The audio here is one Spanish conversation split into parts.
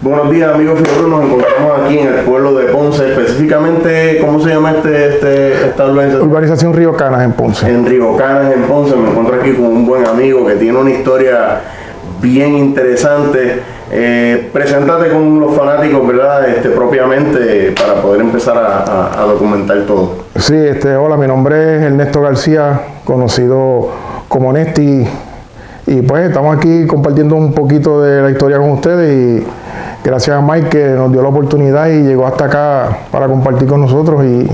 Buenos días, amigos Fiebre. Nos encontramos aquí en el pueblo de Ponce, específicamente, ¿cómo se llama esta organización? Urbanización Río Canas en Ponce. En Río Canas, en Ponce. Me encuentro aquí con un buen amigo que tiene una historia bien interesante. Preséntate con los fanáticos, ¿verdad? Propiamente, para poder empezar a documentar todo. Sí, hola, mi nombre es Ernesto García, conocido como Nesti, y pues estamos aquí compartiendo un poquito de la historia con ustedes y gracias a Mike que nos dio la oportunidad y llegó hasta acá para compartir con nosotros y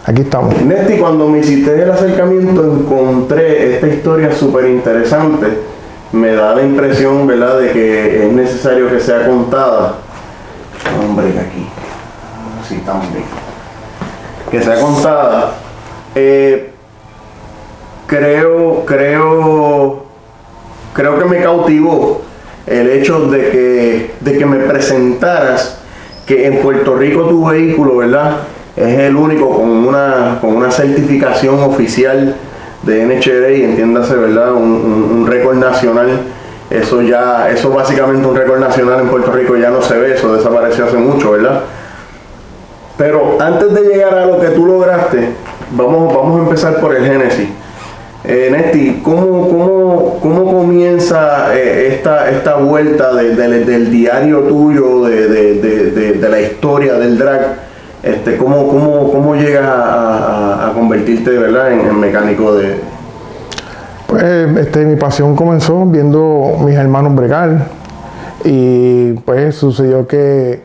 aquí estamos. Nesti, cuando me hiciste el acercamiento encontré esta historia súper interesante. Me da la impresión, ¿verdad?, de que es necesario que sea contada. Hombre, aquí. Sí, también. Que sea contada. Creo que me cautivó el hecho de que me presentaras que en Puerto Rico tu vehículo, ¿verdad?, es el único con una certificación oficial de NHRA, entiéndase, ¿verdad?, un récord nacional. Eso básicamente un récord nacional en Puerto Rico ya no se ve, eso desapareció hace mucho, ¿verdad? Pero antes de llegar a lo que tú lograste, vamos a empezar por el génesis. Nesti, ¿cómo comienza esta vuelta del diario tuyo, de la historia del drag? ¿Cómo llegas a convertirte, ¿verdad?, en mecánico de...? Pues mi pasión comenzó viendo mis hermanos bregar y pues sucedió que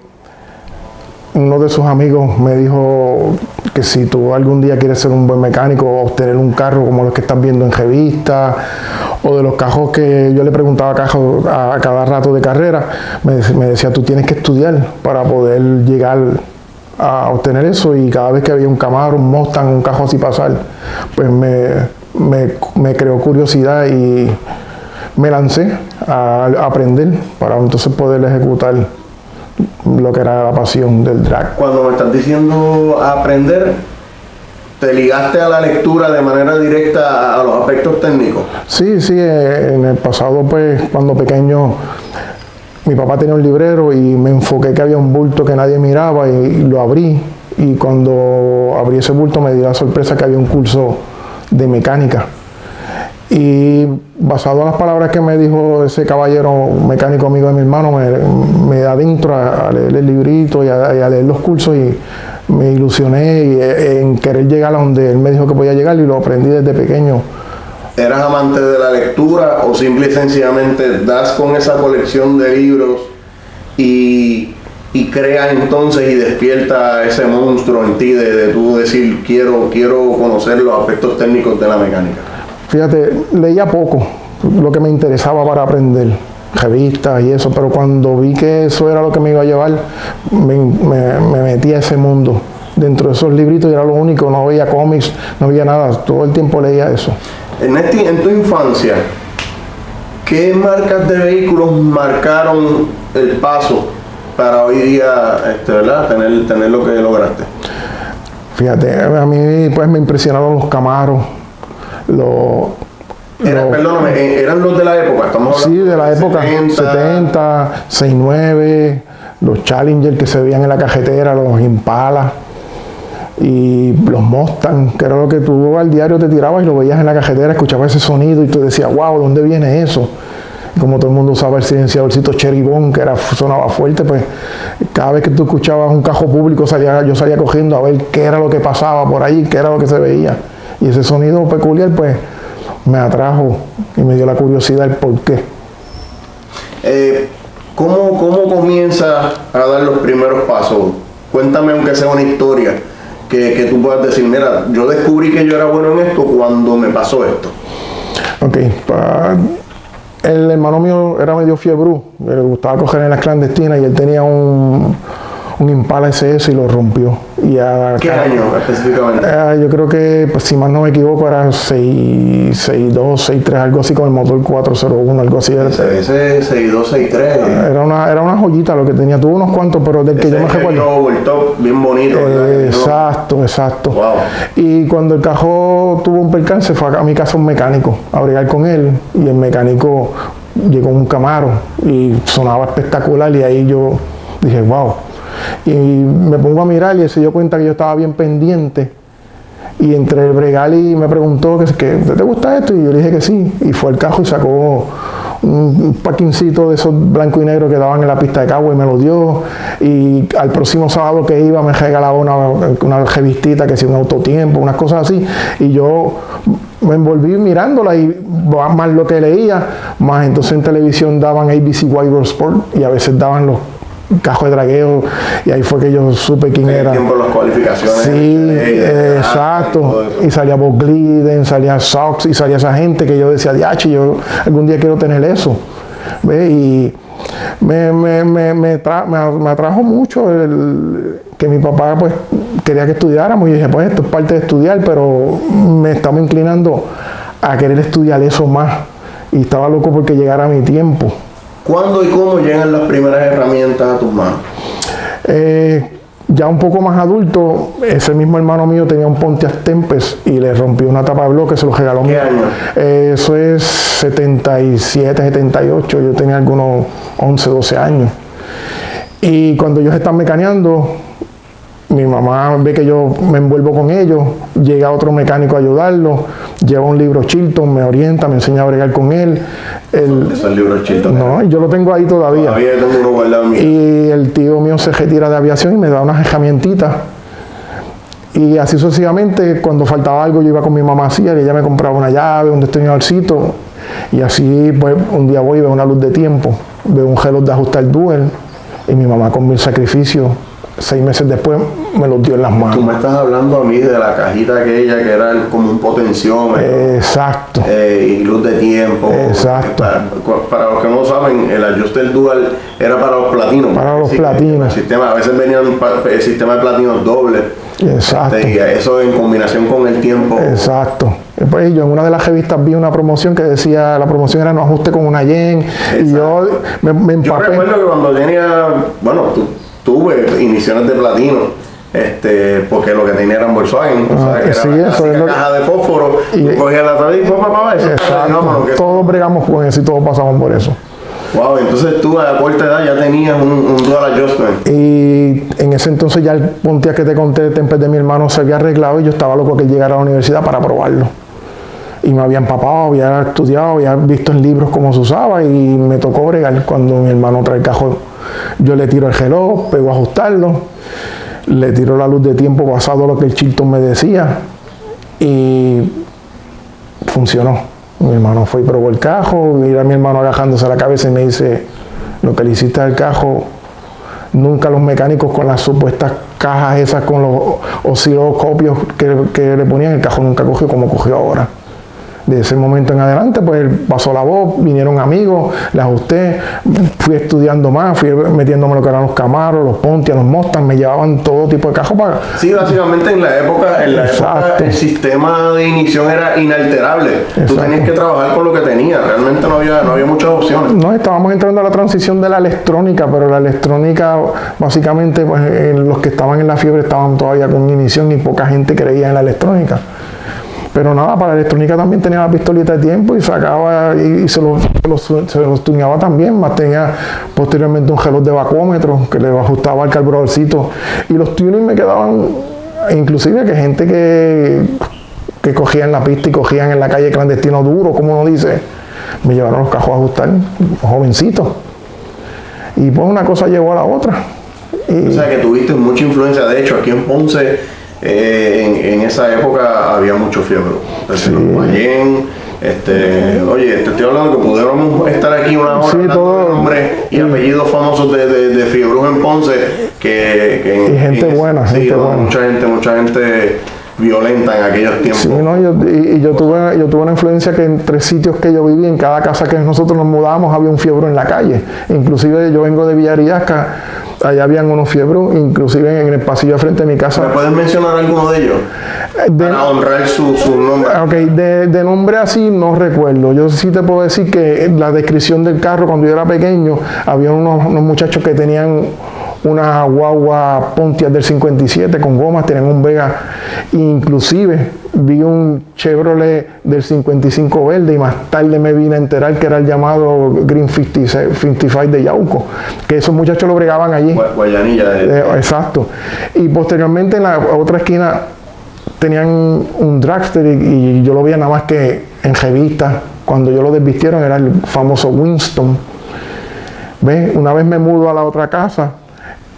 uno de sus amigos me dijo que si tú algún día quieres ser un buen mecánico o obtener un carro como los que estás viendo en revistas o de los cajos que yo le preguntaba a cada rato de carrera, me decía tú tienes que estudiar para poder llegar a obtener eso, y cada vez que había un Camaro, un Mustang, un cajo así pasar, pues me creó curiosidad y me lancé a aprender para entonces poder ejecutar lo que era la pasión del drag. Cuando me estás diciendo aprender, ¿te ligaste a la lectura de manera directa a los aspectos técnicos? Sí, en el pasado, pues cuando pequeño, mi papá tenía un librero y me enfoqué que había un bulto que nadie miraba y lo abrí, y cuando abrí ese bulto me di la sorpresa que había un curso de mecánica. Y basado en las palabras que me dijo ese caballero mecánico amigo de mi hermano, me adentro a leer el librito y a leer los cursos, y me ilusioné en querer llegar a donde él me dijo que podía llegar, y lo aprendí desde pequeño. ¿Eras amante de la lectura o simple y sencillamente das con esa colección de libros y crea entonces y despierta ese monstruo en ti de tú decir quiero conocer los aspectos técnicos de la mecánica? Fíjate, leía poco, lo que me interesaba para aprender, revistas y eso, pero cuando vi que eso era lo que me iba a llevar, me metí a ese mundo. Dentro de esos libritos era lo único, no veía cómics, no veía nada, todo el tiempo leía eso. Nesti, en tu infancia, ¿qué marcas de vehículos marcaron el paso para hoy día, ¿verdad?, tener lo que lograste? Fíjate, a mí pues me impresionaron los Camaros. Perdóname, ¿eran los de la época? Estamos hablando de la época, 70, 69, los Challenger que se veían en la cajetera, los Impala y los Mustang, que era lo que tú al diario te tirabas y lo veías en la cajetera, escuchabas ese sonido y tú decías, wow, ¿dónde viene eso? Y como todo el mundo usaba el silenciadorcito Cherry Bomb, que sonaba fuerte, pues cada vez que tú escuchabas un cajo público yo salía cogiendo a ver qué era lo que pasaba por ahí, qué era lo que se veía. Y ese sonido peculiar pues me atrajo y me dio la curiosidad el por qué. ¿Cómo comienza a dar los primeros pasos? Cuéntame, aunque sea una historia que tú puedas decir, mira, yo descubrí que yo era bueno en esto cuando me pasó esto. Ok, el hermano mío era medio fiebrú, le gustaba coger en las clandestinas y él tenía un Impala SS y lo rompió. ¿Qué año específicamente? Yo creo que, pues, si más no me equivoco, era 6.2, 6.3, algo así, con el motor 401, algo así. Ese 6.2, 6.3. Era una joyita lo que tenía. Tuvo unos cuantos, pero del que yo me recuerdo. El top bien bonito. Exacto. Wow. Y cuando el cajón tuvo un percance, fue a mi casa un mecánico a bregar con él, y el mecánico llegó un Camaro y sonaba espectacular y ahí yo dije, wow. Y me pongo a mirar y él se dio cuenta que yo estaba bien pendiente. Y entre el bregal y me preguntó que ¿te gusta esto? Y yo le dije que sí. Y fue al cajo y sacó un paquincito de esos blanco y negro que daban en la pista de Cagua y me lo dio. Y al próximo sábado que iba me regalaba una revistita que hacía un autotiempo, unas cosas así. Y yo me envolví mirándola y más lo que leía, más entonces en televisión daban ABC Wide World Sport y a veces daban los cajos de dragueo y ahí fue que yo supe quién era. Tiempo las cualificaciones. Sí, exacto. Y salía Bob Glidden, salía Sox y salía esa gente que yo decía, diache, yo algún día quiero tener eso. ¿Ve? Y me atrajo mucho que mi papá pues quería que estudiáramos y dije, pues esto es parte de estudiar, pero me estaba inclinando a querer estudiar eso más y estaba loco porque llegara mi tiempo. ¿Cuándo y cómo llegan las primeras herramientas a tus manos? Ya un poco más adulto, ese mismo hermano mío tenía un Pontiac Tempest y le rompió una tapa de bloque, se lo regaló. ¿Qué año? Eso es 77, 78, yo tenía algunos 11, 12 años. Y cuando ellos están mecaneando, mi mamá ve que yo me envuelvo con ellos, llega otro mecánico a ayudarlo, lleva un libro Chilton, me orienta, me enseña a bregar con él. Esos libros Chilton. No, yo lo tengo ahí todavía. Todavía tengo uno guardado mío. Y el tío mío se retira de aviación y me da unas herramientitas. Y así sucesivamente, cuando faltaba algo, yo iba con mi mamá así, y ella me compraba una llave, un destornilladorcito. Y así, pues, un día voy y veo una luz de tiempo, veo un reloj de ajustar duel, y mi mamá con 1000 sacrificios, 6 meses después, me los dio en las manos. Tú me estás hablando a mí de la cajita aquella que era como un potenciómetro. Exacto. Y luz de tiempo. Exacto. Para los que no saben, el Adjuster Dual era para los platinos. Para los platinos. El sistema, a veces venían el sistema de platinos doble. Exacto. Y eso en combinación con el tiempo. Exacto. Pues yo en una de las revistas vi una promoción que decía, la promoción era no ajuste con una yen. Exacto. Y yo me empapé. Yo recuerdo que cuando tenía, bueno, tuve iniciaciones de platino, porque lo que tenía eran Volkswagen, o sea, que sí, era eso es caja de fósforo, y cogía la tabla y papá, eso. Exacto. Todos bregamos con eso y todos pasamos por eso. Wow, entonces tú a corta edad ya tenías un dual adjustment. Y en ese entonces ya el Pontiac que te conté, el Tempest de mi hermano, se había arreglado y yo estaba loco que él llegara a la universidad para probarlo. Y me había empapado, había estudiado, había visto en libros cómo se usaba y me tocó bregar. Cuando mi hermano trae el cajón, yo le tiro el reloj, pego a ajustarlo, le tiro la luz de tiempo basado en lo que el Chilton me decía y funcionó. Mi hermano fue y probó el cajo, mira a mi hermano agajándose la cabeza y me dice, lo que le hiciste al cajo, nunca los mecánicos con las supuestas cajas esas con los osciloscopios que le ponían, el cajo nunca cogió como cogió ahora. De ese momento en adelante, pues pasó la voz, vinieron amigos, le ajusté, fui estudiando más, fui metiéndome lo que eran los Camaros, los Pontiac, los Mustang, me llevaban todo tipo de cajos para... Sí, básicamente en la época el sistema de ignición era inalterable. Exacto. Tú tenías que trabajar con lo que tenías, realmente no había muchas opciones. No, estábamos entrando a la transición de la electrónica, pero la electrónica, básicamente, pues los que estaban en la fiebre estaban todavía con ignición y poca gente creía en la electrónica. Pero nada, para la electrónica también tenía la pistolita de tiempo y sacaba y se los tuneaba también. Más tenía posteriormente un reloj de vacuómetro que le ajustaba al carburadorcito. Y los tunings me quedaban, inclusive que gente que cogía en la pista y cogían en la calle clandestino duro, como uno dice, me llevaron los cajos a ajustar, jovencitos. Y pues una cosa llevó a la otra. O sea que tuviste mucha influencia. De hecho, aquí en Ponce... en esa época había mucho fiebre. Entonces, sí. Los Mayén, oye, te estoy hablando que pudiéramos estar aquí una hora, sí, todo, nombres y apellidos famosos de fiebros en Ponce y gente buena, sí, gente buena. Mucha gente violenta en aquellos tiempos. Sí, no, yo tuve una influencia que en 3 sitios que yo viví, en cada casa que nosotros nos mudábamos había un fiebro en la calle. Inclusive yo vengo de Villarriasca, allá habían unos fiebros, inclusive en el pasillo de frente de mi casa. ¿Me puedes mencionar alguno de ellos? Para honrar su nombre. Ok, de nombre así no recuerdo. Yo sí te puedo decir que la descripción del carro cuando yo era pequeño, había unos muchachos que tenían una guagua Pontiac del 57 con gomas, tenían un Vega, inclusive vi un Chevrolet del 55 verde y más tarde me vine a enterar que era el llamado Green 55 de Yauco, que esos muchachos lo bregaban allí. Guayanilla. Exacto. Y posteriormente en la otra esquina tenían un dragster y yo lo veía nada más que en revistas. Cuando yo lo desvistieron era el famoso Winston. ¿Ves? Una vez me mudo a la otra casa,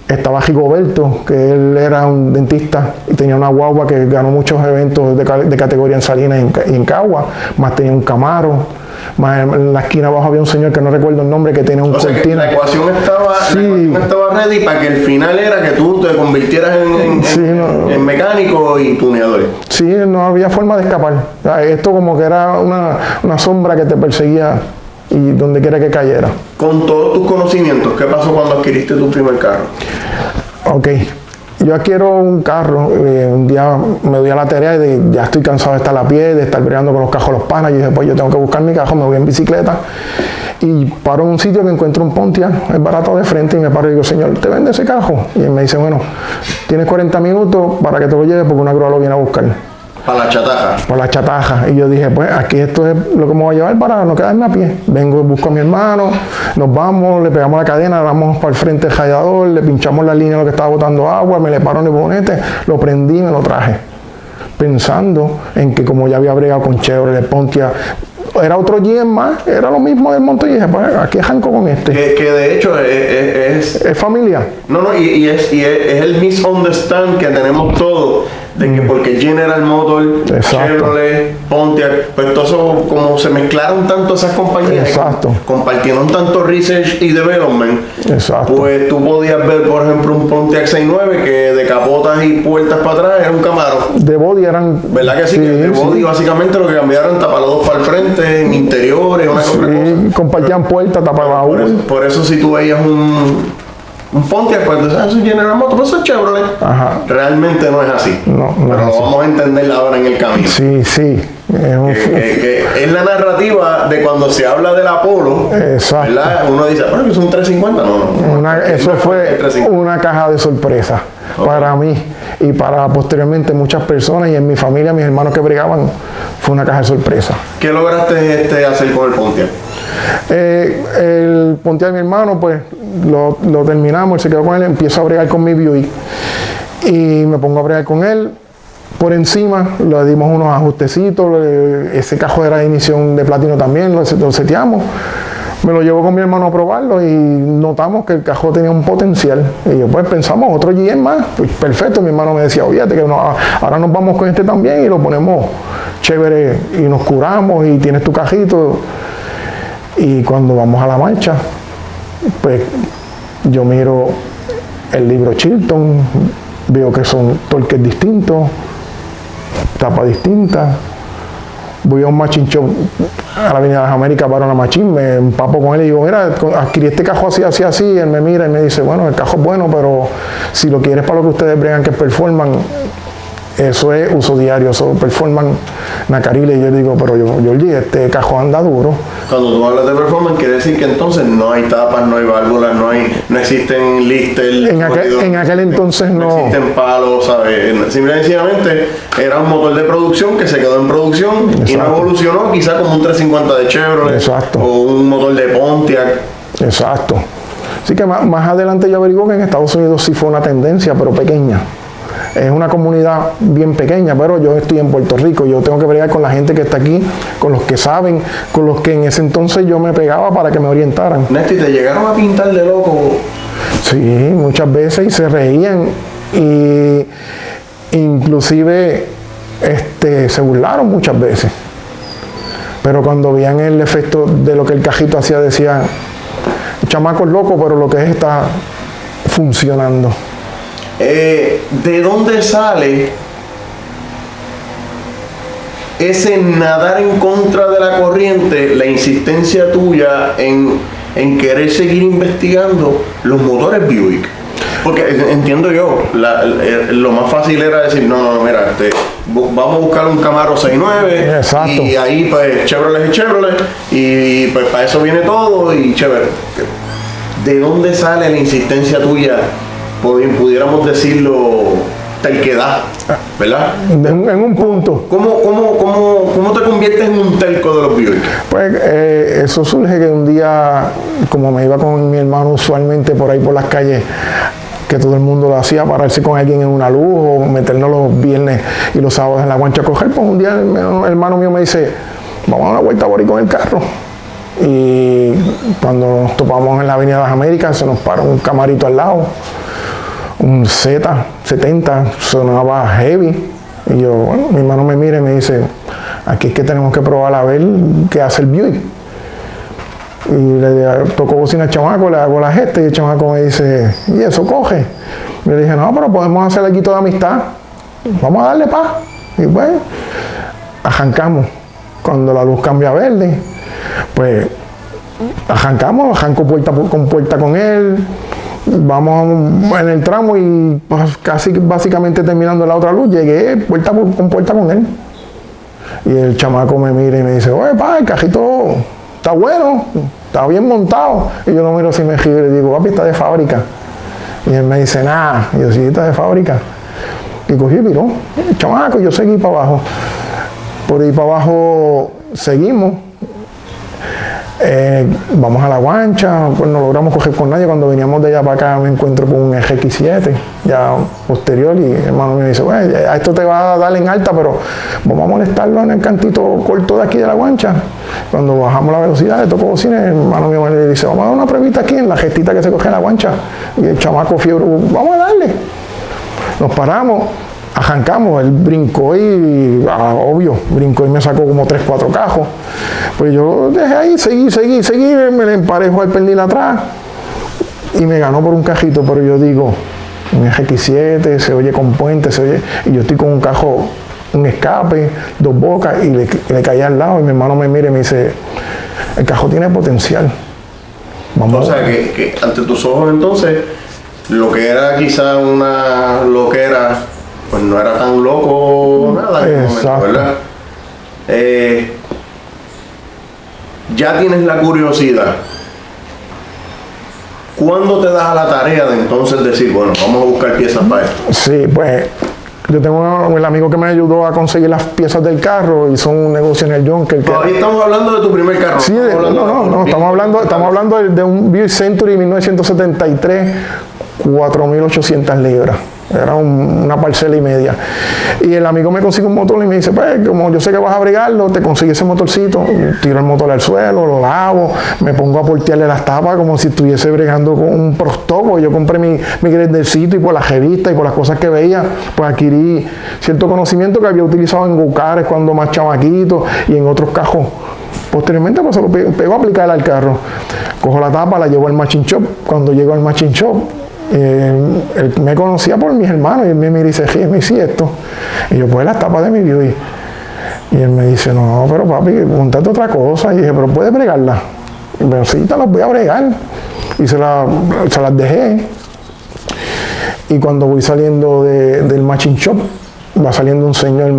estaba Rigoberto, que él era un dentista y tenía una guagua que ganó muchos eventos de categoría en Salinas y en Cagua, más tenía un Camaro, más en la esquina abajo había un señor que no recuerdo el nombre que tenía un cortina. La ecuación estaba ready para que el final era que tú te convirtieras en mecánico y tuneador. Sí, no había forma de escapar. Esto como que era una sombra que te perseguía y donde quiera que cayera. Con todos tus conocimientos, ¿qué pasó cuando adquiriste tu primer carro? Ok, yo adquiero un carro, un día me doy a la tarea de ya estoy cansado de estar a pie, de estar bregando con los cajos los panas. Yo dije, pues yo tengo que buscar mi carro, me voy en bicicleta y paro en un sitio que encuentro un Pontiac, es barato de frente, y me paro y digo, señor, ¿te vende ese carro? Y él me dice, bueno, tienes 40 minutos para que te lo lleves porque una grúa lo viene a buscar. Para la chataja. Para la chataja. Y yo dije, pues aquí esto es lo que me voy a llevar para no quedarme a pie. Vengo, busco a mi hermano, nos vamos, le pegamos la cadena, damos para el frente del radiador, le pinchamos la línea de lo que estaba botando agua, me le paro en el bonete, lo prendí y me lo traje. Pensando en que como ya había bregado con Chevrolet, Pontiac, era otro GM más, era lo mismo del montón y dije, pues aquí arranco con este. Que de hecho es familia. No, y es el misunderstand que tenemos todos, de que porque General Motors, Chevrolet, Pontiac, pues todo eso, como se mezclaron tanto esas compañías, compartieron tanto research y development, pues tú podías ver, por ejemplo, un Pontiac 69 que de capotas y puertas para atrás era un Camaro. De body eran... ¿Verdad que sí? Que de body básicamente lo que cambiaron tapados para el frente, en interiores, una cosa. Compartían puertas, tapaban. Por eso si tú veías un Pontiac, pues eso es General Motors, pues eso es Chevrolet. Realmente no es así. No pero es lo así. vamos a entender ahora en el camino. Sí. Que es la narrativa de cuando se habla del Apolo. Exacto. ¿Verdad? Uno dice, bueno, es un 350. No. Eso fue una caja de sorpresa para mí y para posteriormente muchas personas y en mi familia, mis hermanos que bregaban, fue una caja de sorpresa. ¿Qué lograste hacer con el Pontiac? El Pontiac de mi hermano, pues lo terminamos, él se quedó con él, empiezo a bregar con mi Buick y me pongo a bregar con él. Por encima le dimos unos ajustecitos, ese cajón era de inición de platino también, lo seteamos. Me lo llevo con mi hermano a probarlo y notamos que el cajón tenía un potencial. Y yo pues pensamos, otro GM más, pues perfecto. Mi hermano me decía, fíjate que ahora nos vamos con este también y lo ponemos chévere y nos curamos y tienes tu cajito. Y cuando vamos a la marcha, pues yo miro el libro Chilton, veo que son torques distintos, tapas distintas. Voy a un machine shop a la Avenida de las Américas para una machine, me empapo con él y digo, mira, adquirí este cajo así, él me mira y me dice, bueno, el cajo es bueno, pero si lo quieres para lo que ustedes bregan, que es performance, eso es uso diario, eso performance nacarile. Y yo digo, pero yo este cajo anda duro. Cuando tú hablas de performance, quiere decir que entonces no hay tapas, no hay válvulas, no existen listers. En aquel entonces no existen palos, ¿sabes? Simplemente era un motor de producción que se quedó en producción. Y no evolucionó, quizá como un 350 de Chevrolet o un motor de Pontiac. Exacto. Así que más adelante yo averiguo que en Estados Unidos sí fue una tendencia, pero pequeña. Es una comunidad bien pequeña, pero yo estoy en Puerto Rico, yo tengo que bregar con la gente que está aquí, con los que saben, con los que en ese entonces yo me pegaba para que me orientaran. Néstor, ¿te llegaron a pintar de loco? Sí, muchas veces, y se reían, y inclusive se burlaron muchas veces. Pero cuando veían el efecto de lo que el cajito hacía, decían, chamaco es loco, pero lo que es está funcionando. ¿De dónde sale ese nadar en contra de la corriente, la insistencia tuya en querer seguir investigando los motores Buick? Porque entiendo yo, lo más fácil era decir, no, mira, vamos a buscar un Camaro 69. Exacto. Y ahí pues Chevrolet es Chevrolet y pues para eso viene todo y chévere. ¿De dónde sale la insistencia tuya pudiéramos decirlo, terquedad, ¿verdad? En un punto. ¿Cómo te conviertes en un terco de los Buick? Pues eso surge que un día, como me iba con mi hermano usualmente por ahí por las calles, que todo el mundo lo hacía, pararse con alguien en una luz o meternos los viernes y los sábados en la guancha a coger, pues un día el hermano mío me dice, vamos a dar una vuelta por ahí con el carro. Y cuando nos topamos en la Avenida de las Américas, se nos paró un camarito al lado, un Z70, sonaba heavy. Y yo, bueno, mi hermano me mira y me dice, aquí es que tenemos que probar a ver qué hace el Buick. Y le tocó bocina al chamaco, le hago la gesta y el chamaco me dice, ¿y eso coge? Y le dije, no, pero podemos hacer aquí toda amistad, vamos a darle paz. Y pues, arrancamos. Cuando la luz cambia a verde, pues arranco puerta con puerta con él, vamos en el tramo y pues, casi básicamente terminando la otra luz, llegué puerta con puerta con él. Y el chamaco me mira y me dice, oye, pa, el cajito está bueno, está bien montado. Y yo lo miro así, me giro y le digo, papi, está de fábrica. Y él me dice, nada. Y yo, sí, está de fábrica. Y cogí y viró. El chamaco, yo seguí para abajo. Por ahí para abajo seguimos. Vamos a la guancha, pues no logramos coger con nadie. Cuando veníamos de allá para acá me encuentro con un RX7 ya posterior y el hermano me dice, bueno, a esto te va a dar en alta, pero vamos a molestarlo en el cantito corto de aquí de la guancha. Cuando bajamos la velocidad le tocó bocina y el hermano mío me dice, vamos a dar una pruebita aquí en la gestita que se coge en la guancha. Y el chamaco fiebre, vamos a darle. Nos paramos. Arrancamos, él brincó y, obvio, brincó y me sacó como 3, 4 cajos. Pues yo dejé ahí, seguí, me le emparejo al pernil atrás y me ganó por un cajito, pero yo digo, un RX7, se oye con puente, se oye, y yo estoy con un cajo, un escape, 2 bocas y le caí al lado y mi hermano me mira y me dice, el cajo tiene potencial. Vamos. O sea, que ante tus ojos entonces, lo que era quizá una loquera, pues no era tan loco nada en el momento, ¿verdad? Ya tienes la curiosidad. ¿Cuándo te das a la tarea de entonces decir, bueno, vamos a buscar piezas para esto? Sí, pues yo tengo el amigo que me ayudó a conseguir las piezas del carro, hizo un negocio en el Junker. Todavía estamos hablando de tu primer carro. Sí, estamos hablando de un Buick Century 1973, 4.800 libras. Era una parcela y media. Y el amigo me consigue un motor y me dice, pues, como yo sé que vas a bregarlo, te consigue ese motorcito, tiro el motor al suelo, lo lavo, me pongo a portearle las tapas como si estuviese bregando con un prostoco. Yo compré mi grendercito y por las revistas y por las cosas que veía, pues adquirí cierto conocimiento que había utilizado en go-karts cuando más chamaquito y en otros cajos. Posteriormente pues se lo pego a aplicar al carro. Cojo la tapa, la llevo al machine shop. Cuando llego al machine shop, él me conocía por mis hermanos y él me mira y dice, ¿qué me hice esto? Y yo, pues las tapas de mi Buick. Y él me dice, no, pero papi, montate otra cosa. Y dije, pero ¿puedes bregarla? Y me dice, sí, te las voy a bregar. Y se las dejé. Y cuando voy saliendo del machine shop, va saliendo un señor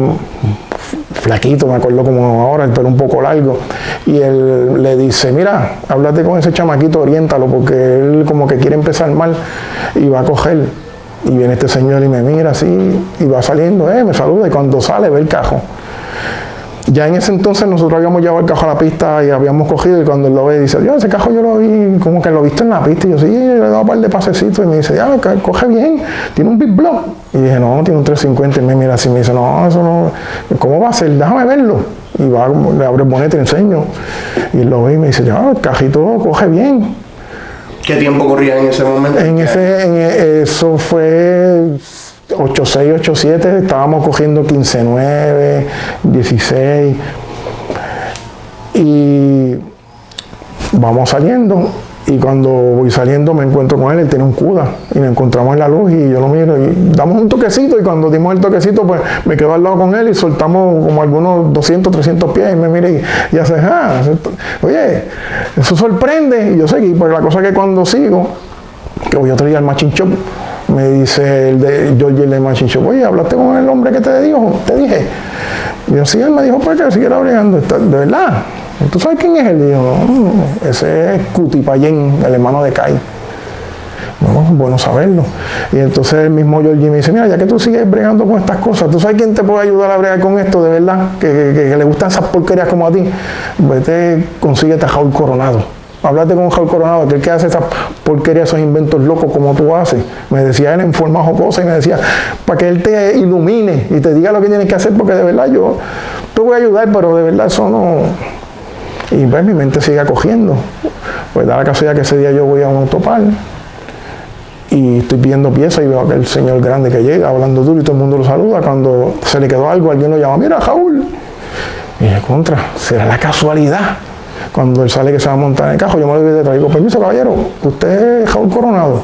flaquito, me acuerdo como ahora, el pelo un poco largo, y él le dice, mira, háblate con ese chamaquito, oriéntalo, porque él como que quiere empezar mal y va a coger. Y viene este señor y me mira así, y va saliendo, me saluda, y cuando sale ve el cajo. Ya en ese entonces nosotros habíamos llevado el cajo a la pista y habíamos cogido, y cuando él lo ve dice, yo ese cajo yo lo vi, como que lo he visto en la pista, y yo sí, le he dado un par de pasecitos, y me dice, ya, coge bien, tiene un big block. Y dije, no, tiene un 350, y me mira así, me dice, no, eso no, ¿cómo va a ser? Déjame verlo. Y va, le abre el bonete, le enseño, y él lo ve y me dice, ya, el cajito coge bien. ¿Qué tiempo corría en ese momento? Eso fue 8.6, 8.7, estábamos cogiendo 15.9, 16 y vamos saliendo, y cuando voy saliendo me encuentro con él tiene un CUDA y nos encontramos en la luz y yo lo miro y damos un toquecito, y cuando dimos el toquecito pues me quedo al lado con él y soltamos como algunos 200, 300 pies y me mira y hace, oye, eso sorprende, y yo seguí, porque la cosa es que cuando sigo, que voy otro día al machine shop, me dice el de George, el de machine shop, oye, ¿hablaste con el hombre que te dije? Y yo, sí, él me dijo, pues que siguiera bregando. ¿De verdad? ¿Tú sabes quién es él? Y yo, no, ese es Cuti Payén, el hermano de Kai. Bueno, bueno saberlo. Y entonces el mismo Georgie me dice, mira, ya que tú sigues bregando con estas cosas, ¿tú sabes quién te puede ayudar a bregar con esto de verdad? Que le gustan esas porquerías como a ti. Vete, consíguete a Raúl Coronado. Háblate con Raúl Coronado, que el que hace esas porquerías, esos inventos locos como tú haces. Me decía él en forma jocosa y me decía, para que él te ilumine y te diga lo que tienes que hacer, porque de verdad yo te voy a ayudar, pero de verdad eso no... Y pues mi mente sigue acogiendo. Pues da la casualidad que ese día yo voy a un autopar y estoy pidiendo piezas y veo a aquel señor grande que llega hablando duro y todo el mundo lo saluda. Cuando se le quedó algo, alguien lo llama, mira, Raúl. Y dije, contra, será la casualidad. Cuando él sale que se va a montar en el carro, yo me lo voy a digo, permiso, caballero, usted es Raúl Coronado.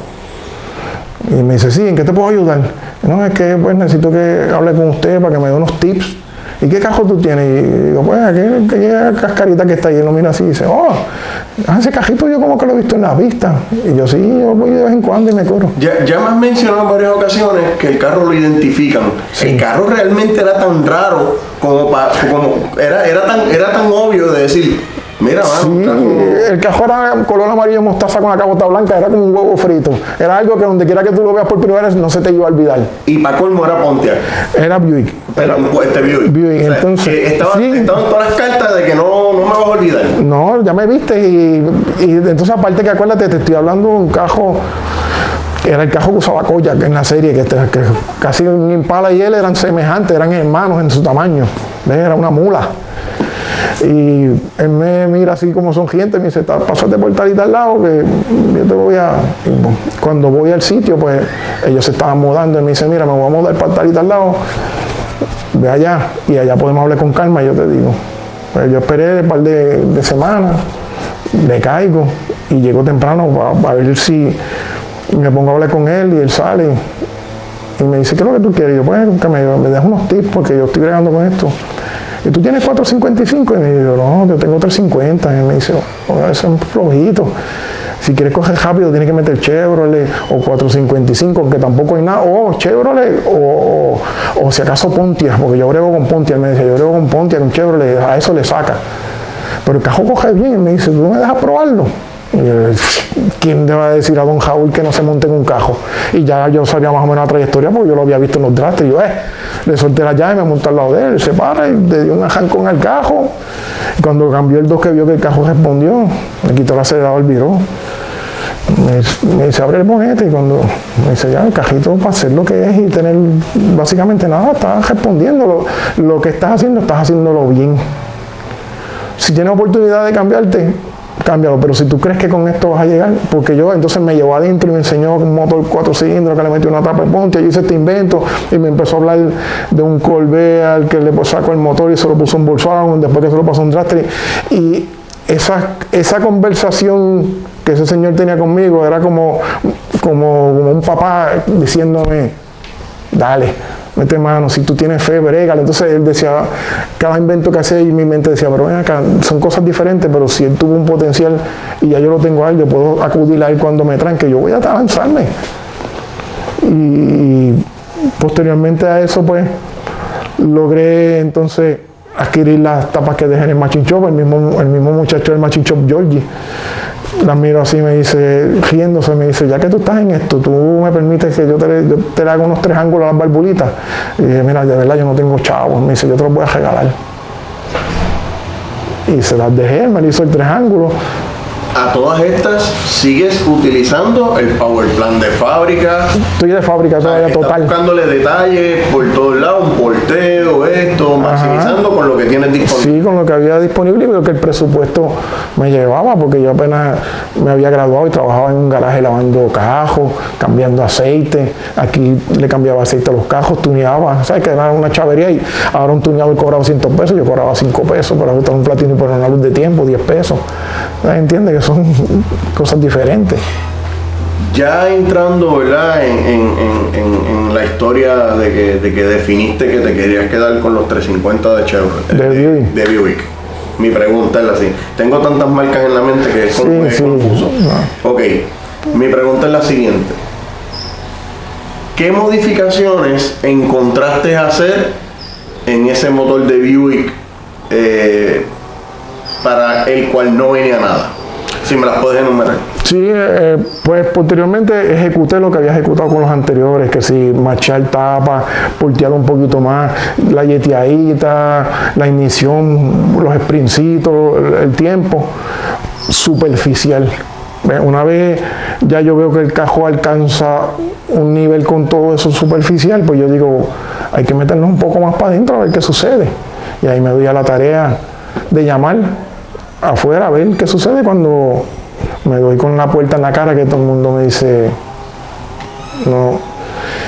Y me dice, sí, ¿en qué te puedo ayudar? No, es que pues necesito que hable con usted para que me dé unos tips. ¿Y qué cajo tú tienes? Y digo, pues aquella cascarita que está ahí. Él lo mira así y dice, oh, ese cajito yo como que lo he visto en la pista. Y yo, sí, yo voy de vez en cuando y me curo. Ya me has mencionado en varias ocasiones que el carro lo identifican. Sí. El carro realmente era tan raro como era tan obvio de decir, mira, mano, sí, el cajón era color amarillo mostaza con la cabota blanca, era como un huevo frito. Era algo que donde quiera que tú lo veas por primera vez no se te iba a olvidar. Y para colmo era Pontiac. Era Buick. Pero Buick. Buick. O sea, entonces, estaban todas las cartas de que no me vas a olvidar. No, ya me viste y entonces aparte que acuérdate, te estoy hablando de un cajo. Era el cajo que usaba Kodiak en la serie, que casi Impala y él eran semejantes, eran hermanos en su tamaño. Era una mula. Y él me mira así como sonriente, me dice, pásate por tal y tal lado, que yo te voy a... Y cuando voy al sitio, pues ellos se estaban mudando, y me dice, mira, me voy a mudar para tal y tal lado, ve allá, y allá podemos hablar con calma, y yo te digo. Pues yo esperé un par de semanas, le caigo, y llego temprano para ver si me pongo a hablar con él, y él sale, y me dice, ¿qué es lo que tú quieres? Y yo, pues, que me dejes unos tips, porque yo estoy bregando con esto. ¿Y tú tienes 455? Y me digo, no, yo tengo 350. Y me dice, oh, eso es flojito. Si quieres coger rápido, tienes que meter Chevrolet o 455, aunque tampoco hay nada. O Chevrolet o si acaso Pontiac, porque yo brego con Pontiac. Me dice, yo brego con Pontiac, con Chevrolet, a eso le saca. Pero el cajón coge bien. Y me dice, ¿tú me dejas probarlo? Y yo, ¿quién le va a decir a don Raúl que no se monte en un cajo? Y ya yo sabía más o menos la trayectoria porque yo lo había visto en los drafts. Y yo, le solté la llave, me monté al lado de él, se para y le dio un arrancón al cajo. Y cuando cambió el 2 que vio que el cajo respondió, me quitó el acelerador, viró. Me dice, abre el bonete. Y cuando me dice, ya, el cajito para hacer lo que es y tener básicamente nada, estás respondiendo. Lo que estás haciéndolo bien. Si tienes oportunidad de cambiarte, cámbialo, pero si tú crees que con esto vas a llegar, porque yo entonces me llevó adentro y me enseñó un motor 4 cilindros que le metió una tapa de Pontiac, yo hice este invento y me empezó a hablar de un Corvette al que le sacó el motor y se lo puso en Volkswagen, después que se lo pasó un Dragster, y esa conversación que ese señor tenía conmigo era como un papá diciéndome, dale, mete mano, si tú tienes fe, brégale. Entonces él decía, cada invento que hacía, y mi mente decía, pero ven acá, son cosas diferentes, pero si él tuvo un potencial y ya yo lo tengo a él, yo puedo acudir a él cuando me tranque, yo voy a lanzarme. Y posteriormente a eso, pues, logré entonces adquirir las tapas que dejé en el Machine Shop, el mismo muchacho del Machine Shop, Georgie. La miro así, me dice, riéndose, me dice, ya que tú estás en esto, tú me permites que yo te le haga unos 3 ángulos a las barbulitas. Y dije, mira, de verdad yo no tengo chavos. Me dice, yo te los voy a regalar. Y se las dejé, me hizo el 3 ángulos. A todas estas, ¿sigues utilizando el power plan de fábrica? Estoy de fábrica todavía, total. Buscándole detalles por todos lados, un porteo, esto, maximizando con lo que tienes disponible. Sí, con lo que había disponible y lo que el presupuesto me llevaba, porque yo apenas me había graduado y trabajaba en un garaje lavando cajos, cambiando aceite. Aquí le cambiaba aceite a los cajos, tuneaba. ¿Sabes? Que era una chavería y ahora un tuneador cobraba 100 pesos, yo cobraba 5 pesos para ajustar un platino y poner una luz de tiempo, 10 pesos. ¿Entiendes? Que son cosas diferentes. Ya entrando, ¿verdad?, en la historia de que definiste que te querías quedar con los 350 de Chevrolet, de Buick. Mi pregunta es la siguiente. Tengo tantas marcas en la mente que es confuso. No. Ok, mi pregunta es la siguiente. ¿Qué modificaciones encontraste hacer en ese motor de Buick para el cual no venía nada? Si me las puedes enumerar. Sí, pues posteriormente ejecuté lo que había ejecutado con los anteriores, que si marchar tapa, portear un poquito más, la yeteadita, la ignición, los sprincitos, el tiempo, superficial. Una vez ya yo veo que el cajón alcanza un nivel con todo eso superficial, pues yo digo, hay que meternos un poco más para adentro a ver qué sucede. Y ahí me doy a la tarea de llamar afuera a ver qué sucede cuando me doy con la puerta en la cara, que todo el mundo me dice no.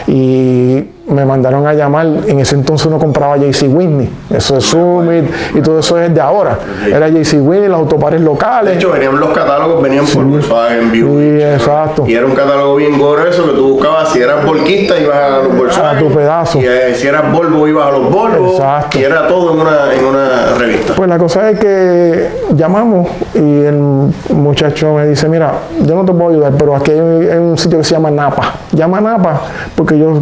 Y me mandaron a llamar. En ese entonces uno compraba JC Whitney, eso es Summit y todo eso es de ahora. Era JC Whitney, los autopares locales. De hecho, venían los catálogos, venían por Volkswagen, Buick. Sí, exacto. Y era un catálogo bien grueso que tú buscabas. Si eras volquista, ibas a los Volkswagen. A tu pedazo. Y si eras Volvo, ibas a los Volvo. Exacto. Y era todo en una revista. Pues la cosa es que llamamos y el muchacho me dice, mira, yo no te puedo ayudar, pero aquí hay un sitio que se llama Napa. Llama a Napa porque ellos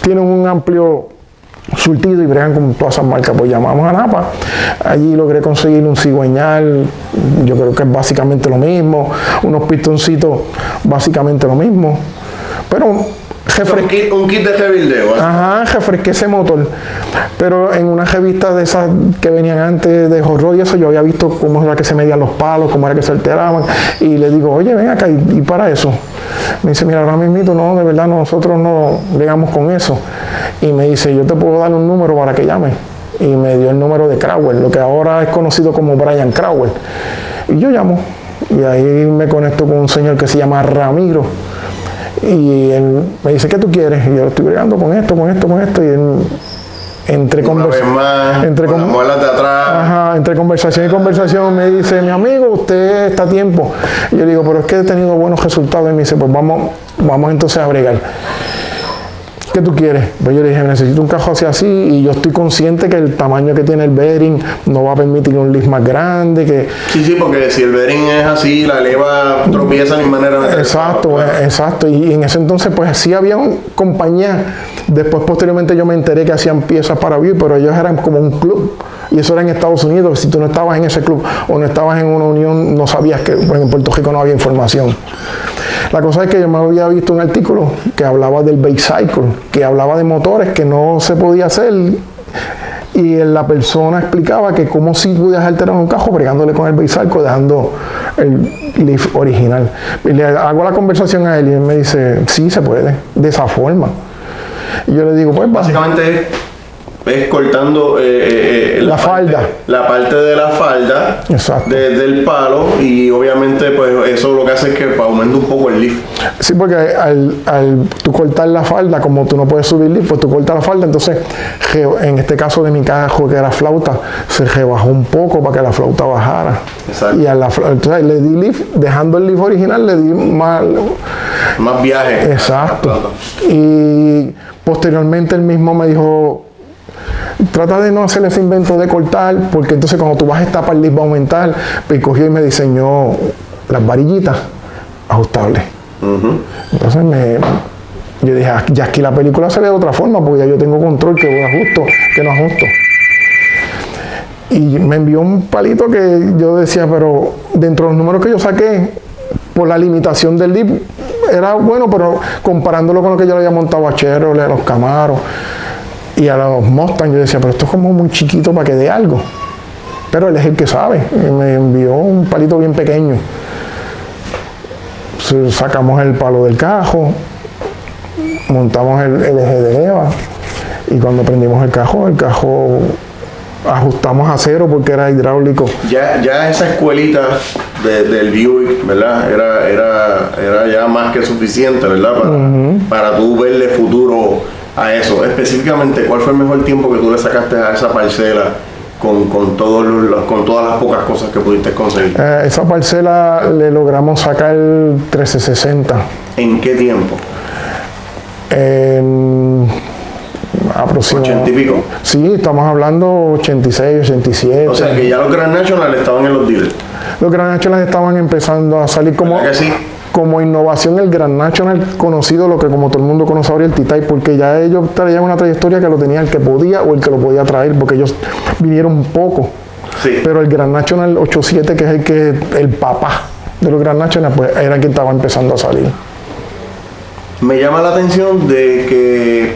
tienen un amplio surtido y bregan con todas esas marcas. Pues llamamos a Napa. Allí logré conseguir un cigüeñal, yo creo que es básicamente lo mismo, unos pistoncitos, básicamente lo mismo, pero un kit de revildeo. Ajá, refresqué ese motor. Pero en una revista de esas que venían antes de horror y eso, yo había visto cómo era que se medían los palos, cómo era que se alteraban. Y le digo, oye, ven acá, y para eso. Me dice, mira, ahora mismo no, de verdad nosotros no llegamos con eso. Y me dice, yo te puedo dar un número para que llames. Y me dio el número de Crowell, lo que ahora es conocido como Brian Crowell. Y yo llamo. Y ahí me conecto con un señor que se llama Ramiro. Y él me dice, ¿qué tú quieres? Y yo estoy bregando con esto. Y él, entre conversación y conversación me dice, mi amigo, usted está a tiempo. Y yo digo, pero es que he tenido buenos resultados. Y me dice, pues vamos entonces a bregar. ¿Qué tú quieres? Pues yo le dije, necesito un cajón así y yo estoy consciente que el tamaño que tiene el bearing no va a permitir un lift más grande. Sí, porque si el bearing es así, la leva tropieza de manera natural. Exacto. Y en ese entonces, pues sí había compañía. Después, posteriormente, yo me enteré que hacían piezas para Buick, pero ellos eran como un club. Y eso era en Estados Unidos. Si tú no estabas en ese club o no estabas en una unión, no sabías que en Puerto Rico no había información. La cosa es que yo me había visto un artículo que hablaba del bake cycle, que hablaba de motores que no se podía hacer, y la persona explicaba que cómo si podías alterar un cajón bregándole con el bake cycle, dejando el lift original. Y le hago la conversación a él y él me dice, sí, se puede, de esa forma. Y yo le digo, pues básicamente es cortando la parte de la falda del palo, y obviamente pues eso lo que hace es que aumenta un poco el lift. Sí, porque al tú cortar la falda, como tú no puedes subir lift, pues tú cortas la falda, entonces en este caso de mi cajo que era flauta, se rebajó un poco para que la flauta bajara. Exacto. Y entonces le di lift, dejando el lift original, le di más viaje. Exacto. Y posteriormente él mismo me dijo, trata de no hacer ese invento de cortar, porque entonces cuando tú vas a estapar el lift va a aumentar. Pues cogió y me diseñó las varillitas ajustables. Entonces yo dije, ya aquí la película se ve de otra forma, porque ya yo tengo control, que voy ajusto, que no ajusto. Y me envió un palito que yo decía, pero dentro de los números que yo saqué, por la limitación del lift, era bueno, pero comparándolo con lo que yo le había montado a Chevrolet, a los Camaros y a los Mustang, yo decía, pero esto es como muy chiquito para que dé algo. Pero él es el que sabe. Y me envió un palito bien pequeño. Sacamos el palo del cajo, montamos el eje de leva, y cuando prendimos el cajo ajustamos a cero porque era hidráulico. Ya esa escuelita del Buick, ¿verdad? Era ya más que suficiente, ¿verdad? Para tú verle futuro a eso. Específicamente, ¿cuál fue el mejor tiempo que tú le sacaste a esa parcela con todas las pocas cosas que pudiste conseguir? Esa parcela le logramos sacar 1360. ¿En qué tiempo? Aproximadamente. ¿80 y pico? Sí, estamos hablando 86, 87. O sea que ya los Grand National estaban en los dealers. Los Grand National estaban empezando a salir como innovación. El Grand National conocido, lo que como todo el mundo conoce ahora, el T-Type, porque ya ellos traían una trayectoria que lo tenía el que podía o el que lo podía traer, porque ellos vinieron poco. Sí. Pero el Grand National 87, que es el papá de los Grand National, pues era quien estaba empezando a salir. Me llama la atención de que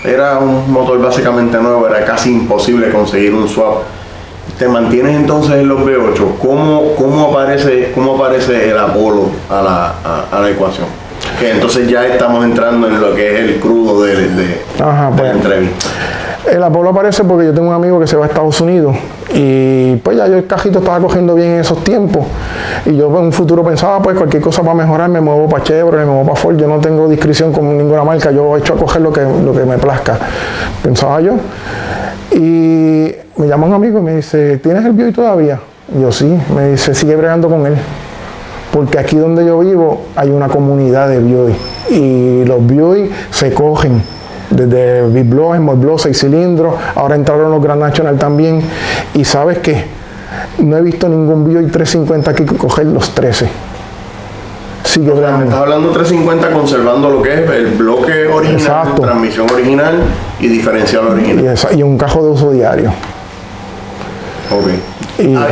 era un motor básicamente nuevo, era casi imposible conseguir un swap. Te mantienes entonces en los V8. ¿Cómo aparece el Apollo a la ecuación? Que entonces ya estamos entrando en lo que es el crudo de la entrevista. El Apollo aparece porque yo tengo un amigo que se va a Estados Unidos y pues ya yo el cajito estaba cogiendo bien en esos tiempos y yo en un futuro pensaba pues cualquier cosa para mejorar me muevo para Chevrolet, me muevo para Ford, yo no tengo discreción con ninguna marca, yo he hecho a coger lo que me plazca, pensaba yo. Y me llama un amigo y me dice, ¿tienes el Buick todavía? Y yo sí, me dice, sigue bregando con él. Porque aquí donde yo vivo hay una comunidad de Buick y los Buick se cogen desde Big Block, Small Block, 6 cilindros, ahora entraron los Grand National también y ¿sabes qué? No he visto ningún Buick 350 aquí coger los 13. Sigue bregando. Estás hablando 350 conservando lo que es el bloque original, exacto, transmisión original y diferencial original. Y un cajón de uso diario. Ok.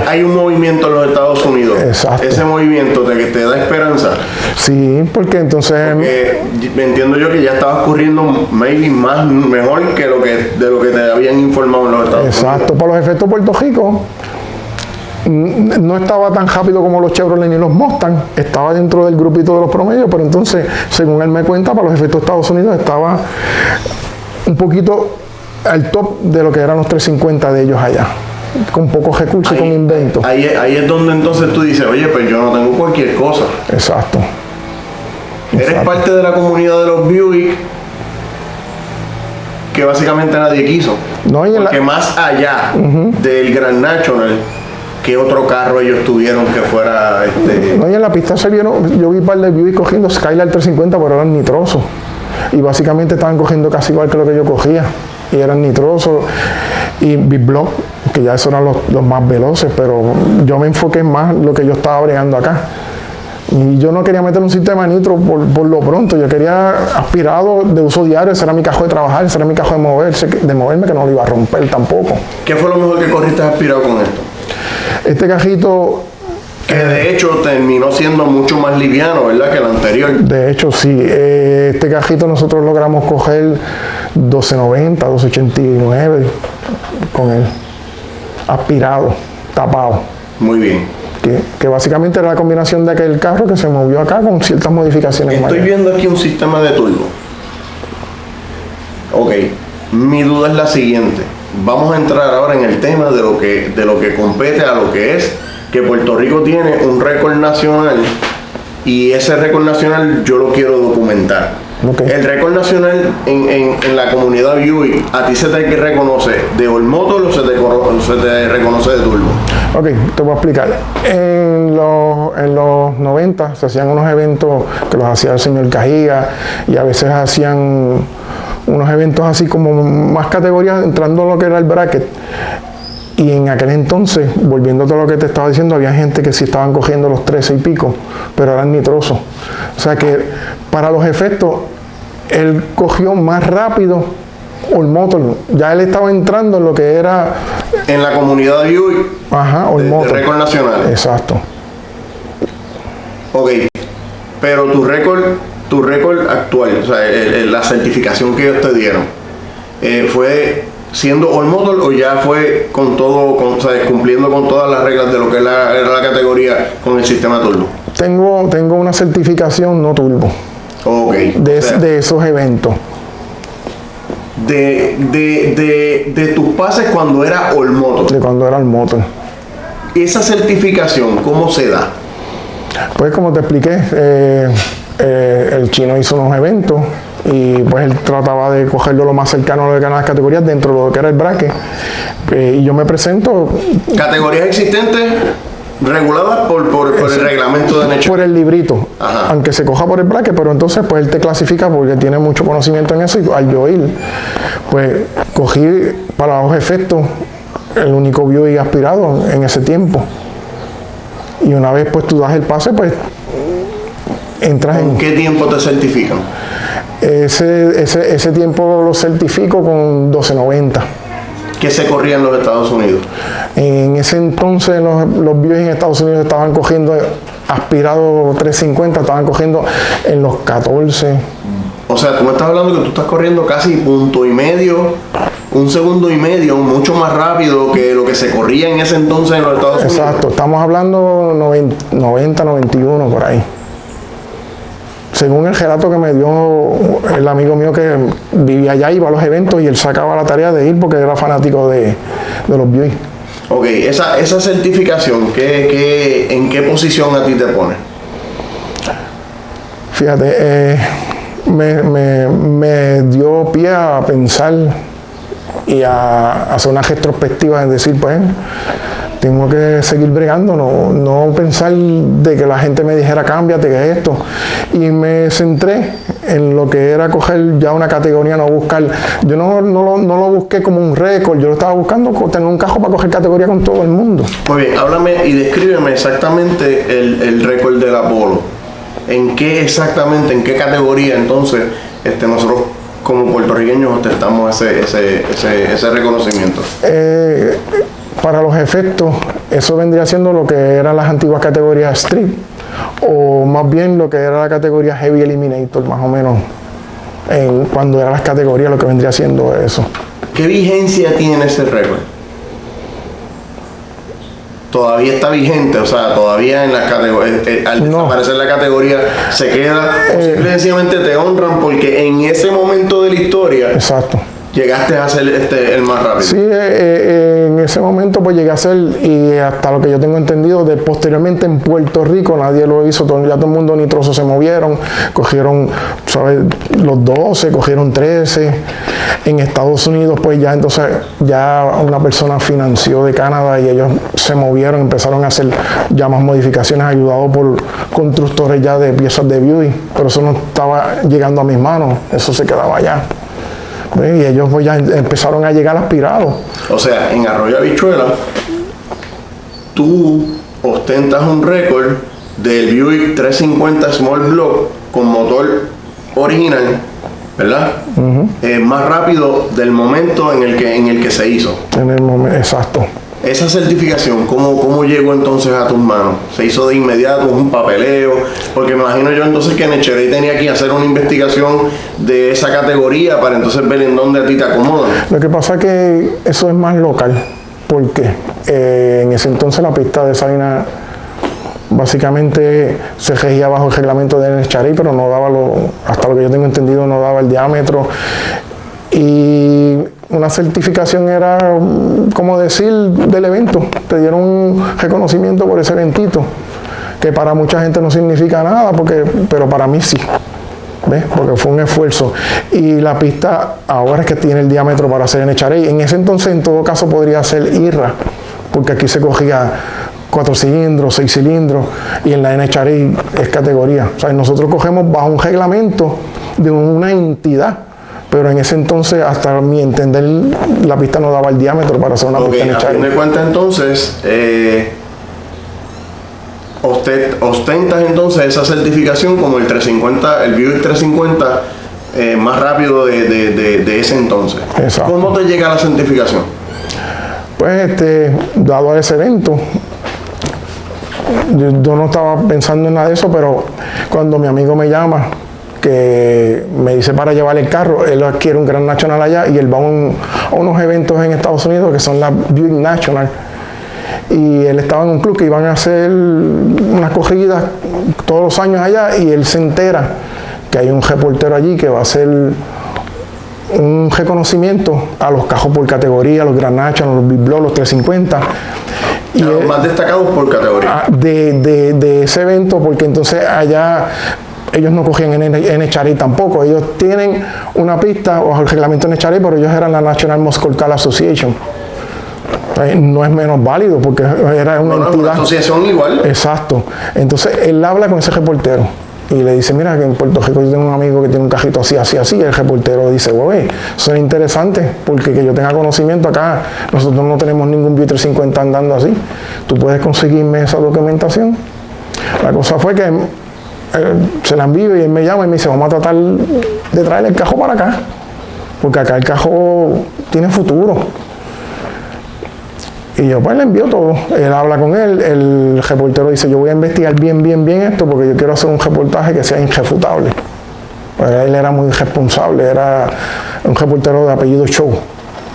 Hay un movimiento en los Estados Unidos. Exacto. Ese movimiento te da esperanza. Sí, porque entonces... Porque entiendo yo que ya estaba ocurriendo maybe mejor que de lo que te habían informado en los Estados Unidos. Exacto, para los efectos de Puerto Rico no estaba tan rápido como los Chevrolet ni los Mustang, estaba dentro del grupito de los promedios, pero entonces, según él me cuenta, para los efectos de Estados Unidos estaba un poquito al top de lo que eran los 350 de ellos allá, con pocos recursos y con inventos. Ahí es donde entonces tú dices, oye, pues yo no tengo cualquier cosa. Exacto. Eres parte de la comunidad de los Buick que básicamente nadie quiso. No, porque más allá del Grand National, ¿qué otro carro ellos tuvieron que fuera No, y en la pista se vieron, yo vi un par de Buick cogiendo Skylar 350, pero eran nitrosos. Y básicamente estaban cogiendo casi igual que lo que yo cogía. Y eran nitrosos. Y Big Block, que ya esos eran los más veloces, pero yo me enfoqué más en lo que yo estaba bregando acá. Y yo no quería meter un sistema de nitro por lo pronto, yo quería aspirado de uso diario, ese era mi cajón de trabajar, ese era mi cajón de moverme, que no lo iba a romper tampoco. ¿Qué fue lo mejor que corriste aspirado con esto? Este cajito... Que de hecho terminó siendo mucho más liviano, ¿verdad?, que el anterior. De hecho, sí. Este cajito nosotros logramos coger 1290, 1289 con él. Aspirado, tapado. Muy bien. Que básicamente era la combinación de aquel carro que se movió acá con ciertas modificaciones. Estoy viendo aquí un sistema de turbo. Ok, mi duda es la siguiente. Vamos a entrar ahora en el tema de lo que compete a lo que es que Puerto Rico tiene un récord nacional y ese récord nacional yo lo quiero documentar. Okay. El récord nacional en la comunidad Buick, ¿a ti se te reconoce de All Motor o se te reconoce de turbo? Ok, te voy a explicar. En los 90 se hacían unos eventos que los hacía el señor Cajiga y a veces hacían unos eventos así como más categorías entrando en lo que era el bracket. Y en aquel entonces, volviendo a todo lo que te estaba diciendo, había gente que sí estaban cogiendo los 13 y pico, pero eran nitrosos. O sea que para los efectos, él cogió más rápido All Motor. Ya él estaba entrando en lo que era... En la comunidad de Buick. Ajá, All Motor. De récord nacional. Exacto. Ok, pero tu récord actual, o sea, la certificación que ellos te dieron, ¿fue siendo All Motor o ya fue con todo, o sea, cumpliendo con todas las reglas de lo que era la categoría con el sistema turbo? Tengo una certificación no turbo. Ok. De esos eventos. De tus pases cuando era All Motor. De cuando era All Motor. Esa certificación, ¿cómo se da? Pues como te expliqué, el chino hizo unos eventos y pues él trataba de cogerlo lo más cercano a lo que eran las categorías dentro de lo que era el bracket. Y yo me presento... ¿Categorías existentes reguladas por el reglamento de NHTSA? Por el librito. Ajá. Aunque se coja por el bracket, pero entonces pues él te clasifica porque tiene mucho conocimiento en eso y al yo ir, pues cogí para los efectos el único Buick aspirado en ese tiempo. Y una vez pues tú das el pase, pues entras en... ¿Con qué tiempo te certifican? Ese tiempo lo certifico con 1290. ¿Qué se corría en los Estados Unidos? En ese entonces los Buick en Estados Unidos estaban cogiendo aspirado 350, estaban cogiendo en los 14. O sea, tú me estás hablando que tú estás corriendo casi punto y medio, un segundo y medio, mucho más rápido que lo que se corría en ese entonces en los Estados Unidos. Exacto, estamos hablando 90, 91 por ahí. Según el relato que me dio el amigo mío que vivía allá, iba a los eventos y él sacaba la tarea de ir porque era fanático de los Buick. Ok, esa certificación, ¿en qué posición a ti te pone? Fíjate, me dio pie a pensar y a hacer una retrospectiva en decir, pues, tengo que seguir bregando, no pensar de que la gente me dijera cámbiate, que es esto. Y me centré en lo que era coger ya una categoría, no buscar. Yo no lo busqué como un récord, yo lo estaba buscando tener un cajón para coger categoría con todo el mundo. Muy bien, háblame y descríbeme exactamente el récord del Apolo. ¿En qué categoría entonces nosotros como puertorriqueños ostentamos ese reconocimiento? Para los efectos, eso vendría siendo lo que eran las antiguas categorías Street, o más bien lo que era la categoría Heavy Eliminator, más o menos, cuando eran las categorías, lo que vendría siendo eso. ¿Qué vigencia tiene ese récord? Todavía está vigente, o sea, todavía en las categorías, al desaparecer la categoría se queda, o simplemente te honran porque en ese momento de la historia exacto, llegaste a ser el más rápido. Sí, en ese momento pues llegué a ser, y hasta lo que yo tengo entendido, posteriormente en Puerto Rico nadie lo hizo, ya todo el mundo nitroso se movieron, cogieron, ¿sabes? Los 12, cogieron 13. En Estados Unidos pues ya entonces ya una persona financió de Canadá y ellos se movieron, empezaron a hacer ya más modificaciones ayudados por constructores ya de piezas de Buick, pero eso no estaba llegando a mis manos, eso se quedaba allá. Y ellos pues ya empezaron a llegar aspirados. O sea, en Arroyo Habichuela, tú ostentas un récord del Buick 350 Small Block con motor original, ¿verdad? Más rápido del momento en el que se hizo. En el momento, exacto. Esa certificación, ¿cómo llegó entonces a tus manos? ¿Se hizo de inmediato un papeleo? Porque me imagino yo entonces que Necharey tenía que hacer una investigación de esa categoría para entonces ver en dónde a ti te acomodan. Lo que pasa es que eso es más local, porque en ese entonces la pista de Sabina básicamente se regía bajo el reglamento de Necharey, pero no daba hasta lo que yo tengo entendido, no daba el diámetro. Y una certificación era, como decir, del evento. Te dieron un reconocimiento por ese eventito, que para mucha gente no significa nada, pero para mí sí. ¿Ves? Porque fue un esfuerzo. Y la pista ahora es que tiene el diámetro para hacer Necharey. En ese entonces, en todo caso, podría ser IRRA, porque aquí se cogía 4 cilindros, 6 cilindros, y en la Necharey es categoría. O sea, nosotros cogemos bajo un reglamento de una entidad. Pero en ese entonces, hasta mi entender, la pista no daba el diámetro para hacer una pista Necharey. A fin de cuentas, entonces, ostentas entonces esa certificación como el 350, el Buick 350 más rápido de ese entonces. Exacto. ¿Cómo te llega la certificación? Pues, dado a ese evento, yo no estaba pensando en nada de eso, pero cuando mi amigo me llama, que me dice para llevar el carro, él adquiere un Grand National allá y él va a unos eventos en Estados Unidos que son la Buick National, y él estaba en un club que iban a hacer unas corridas todos los años allá, y él se entera que hay un reportero allí que va a hacer un reconocimiento a los cajos por categoría, los Grand National, los Big Block, los 350. Y los más destacados por categoría. De ese evento, porque entonces allá ellos no cogían en Necharey tampoco. Ellos tienen una pista bajo el reglamento de Necharey, pero ellos eran la National Muscle Car Association. No es menos válido porque era una entidad. Una asociación igual. Exacto. Entonces él habla con ese reportero y le dice, mira, que en Puerto Rico yo tengo un amigo que tiene un cajito así, así, así. Y el reportero dice, güey, suena interesante, porque que yo tenga conocimiento acá, nosotros no tenemos ningún Buick 350 andando así. ¿Tú puedes conseguirme esa documentación? La cosa fue que se la envío y él me llama y me dice, vamos a tratar de traer el cajón para acá, porque acá el cajón tiene futuro. Y yo pues le envío todo. Él habla con él, el reportero dice, yo voy a investigar bien esto porque yo quiero hacer un reportaje que sea irrefutable. Pues él era muy responsable, era un reportero de apellido Show,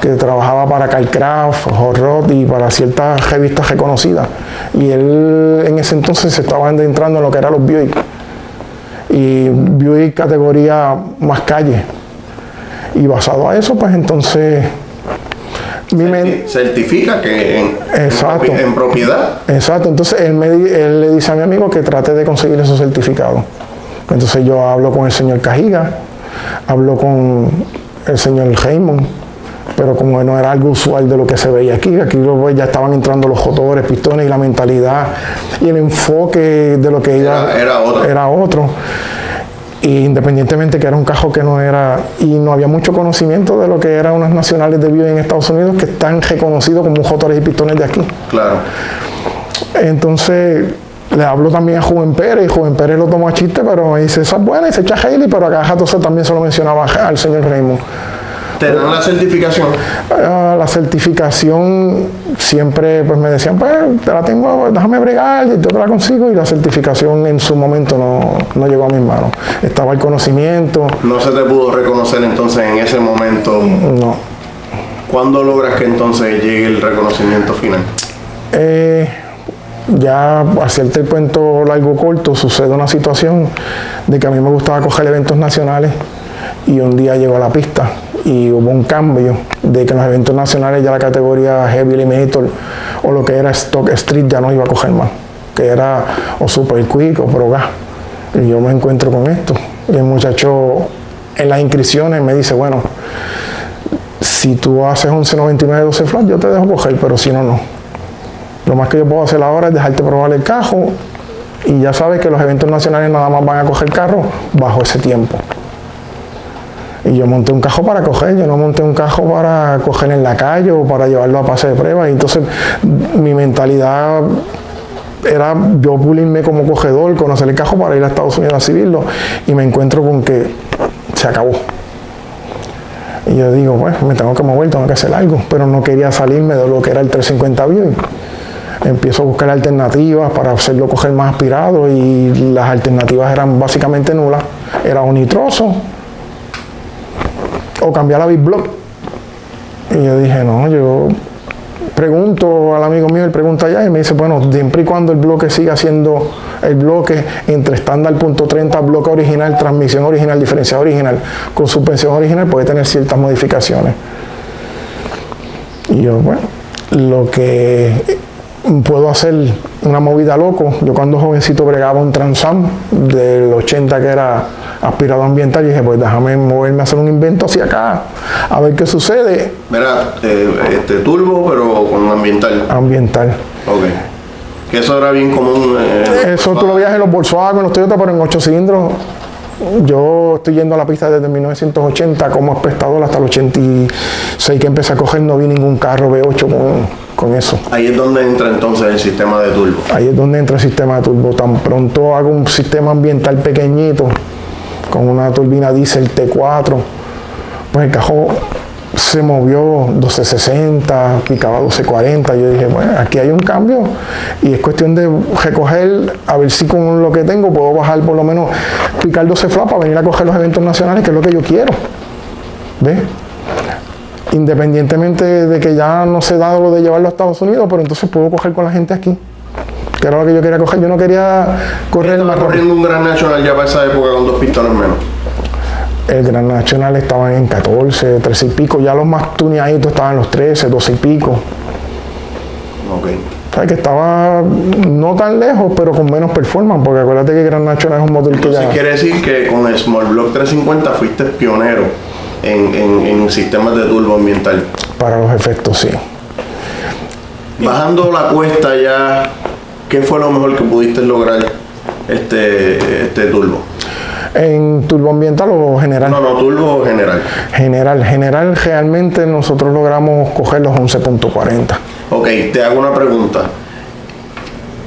que trabajaba para Calcraft, Hot Rod y para ciertas revistas reconocidas. Y él en ese entonces se estaba entrando en lo que eran los Buick. Y Buick categoría más calle. Y basado a eso, pues entonces... certifica que en propiedad. Exacto, entonces él le dice a mi amigo que trate de conseguir esos certificados. Entonces yo hablo con el señor Cajiga, hablo con el señor Raymond, pero como no era algo usual de lo que se veía aquí ya estaban entrando los motores, pistones y la mentalidad y el enfoque de lo que era otro. Y independientemente que era un carro que no era, y no había mucho conocimiento de lo que eran unas nacionales de Buick en Estados Unidos que están reconocidos como motores y pistones de aquí. Claro. Entonces le hablo también a Juven Pérez, y Juven Pérez lo tomó a chiste, pero me dice, esa es buena, y se echa Haley, pero acá Jatosa también se lo mencionaba al señor Raymond. ¿Te dan la certificación? La certificación siempre pues me decían, pues te la tengo, déjame bregar, yo te la consigo, y la certificación en su momento no llegó a mis manos. Estaba el conocimiento. ¿No se te pudo reconocer entonces en ese momento? No. ¿Cuándo logras que entonces llegue el reconocimiento final? Ya hacerte el cuento largo o corto, sucede una situación de que a mí me gustaba coger eventos nacionales y un día llegó a la pista y hubo un cambio de que en los eventos nacionales ya la categoría Heavy Eliminator o lo que era Stock Street ya no iba a coger más, que era o Super Quick o Pro Gas. Y yo me encuentro con esto y el muchacho en las inscripciones me dice, bueno, si tú haces 11.99 12 flat yo te dejo coger, pero si no, no. Lo más que yo puedo hacer ahora es dejarte probar el carro y ya sabes que los eventos nacionales nada más van a coger carro bajo ese tiempo. Y yo monté un carro para coger, yo no monté un carro para coger en la calle o para llevarlo a pase de prueba. Y entonces mi mentalidad era yo pulirme como cogedor, conocer el carro para ir a Estados Unidos a exhibirlo, y me encuentro con que se acabó. Y yo digo, pues me tengo que mover, tengo que hacer algo, pero no quería salirme de lo que era el 350 Buick. Empiezo a buscar alternativas para hacerlo coger más aspirado y las alternativas eran básicamente nulas. Era un nitroso o cambiar la Big Block. Y yo dije, no, yo pregunto al amigo mío, él pregunta allá y me dice, bueno, siempre y cuando el bloque siga siendo el bloque entre estándar .30, bloque original, transmisión original, diferencial original, con suspensión original, puede tener ciertas modificaciones. Y yo, bueno, lo que puedo hacer una movida loco. Yo cuando jovencito bregaba un Transam del 80 que era aspirado ambiental y dije, pues déjame moverme a hacer un invento hacia acá, a ver qué sucede. Mira, turbo pero con ambiental. Ambiental. Ok. Que eso era bien común. Eso tú lo veías en los Volkswagen, en los Toyota, pero en 8 cilindros. Yo estoy yendo a la pista desde 1980 como espectador hasta el 86 que empecé a coger, no vi ningún carro V8 con eso. Ahí es donde entra entonces el sistema de turbo. Ahí es donde entra el sistema de turbo. Tan pronto hago un sistema ambiental pequeñito con una turbina diésel T4, pues el cajón se movió 1260, picaba 1240. Yo dije, bueno, aquí hay un cambio y es cuestión de recoger, a ver si con lo que tengo puedo bajar por lo menos, picar 12 flat para venir a coger los eventos nacionales, que es lo que yo quiero. ¿Ves? Independientemente de que ya no se da lo de llevarlo a Estados Unidos, pero entonces puedo coger con la gente aquí, que era lo que yo quería coger. Yo no quería correr más rápido. Corriendo un Grand National ya para esa época con 2 pistones menos. El Grand National estaba en 14, 13 y pico, ya los más tuneaditos estaban en los 13, 12 y pico. Ok. O sea, que estaba no tan lejos, pero con menos performance, porque acuérdate que Grand National es un motor que ya... Entonces quiere decir que con el Small Block 350 fuiste pionero en sistemas de turbo ambiental. Para los efectos, sí. Bajando la cuesta ya, ¿qué fue lo mejor que pudiste lograr este turbo? ¿En turbo ambiental o general? No, turbo general. General, realmente nosotros logramos coger los 11.40. Ok, te hago una pregunta.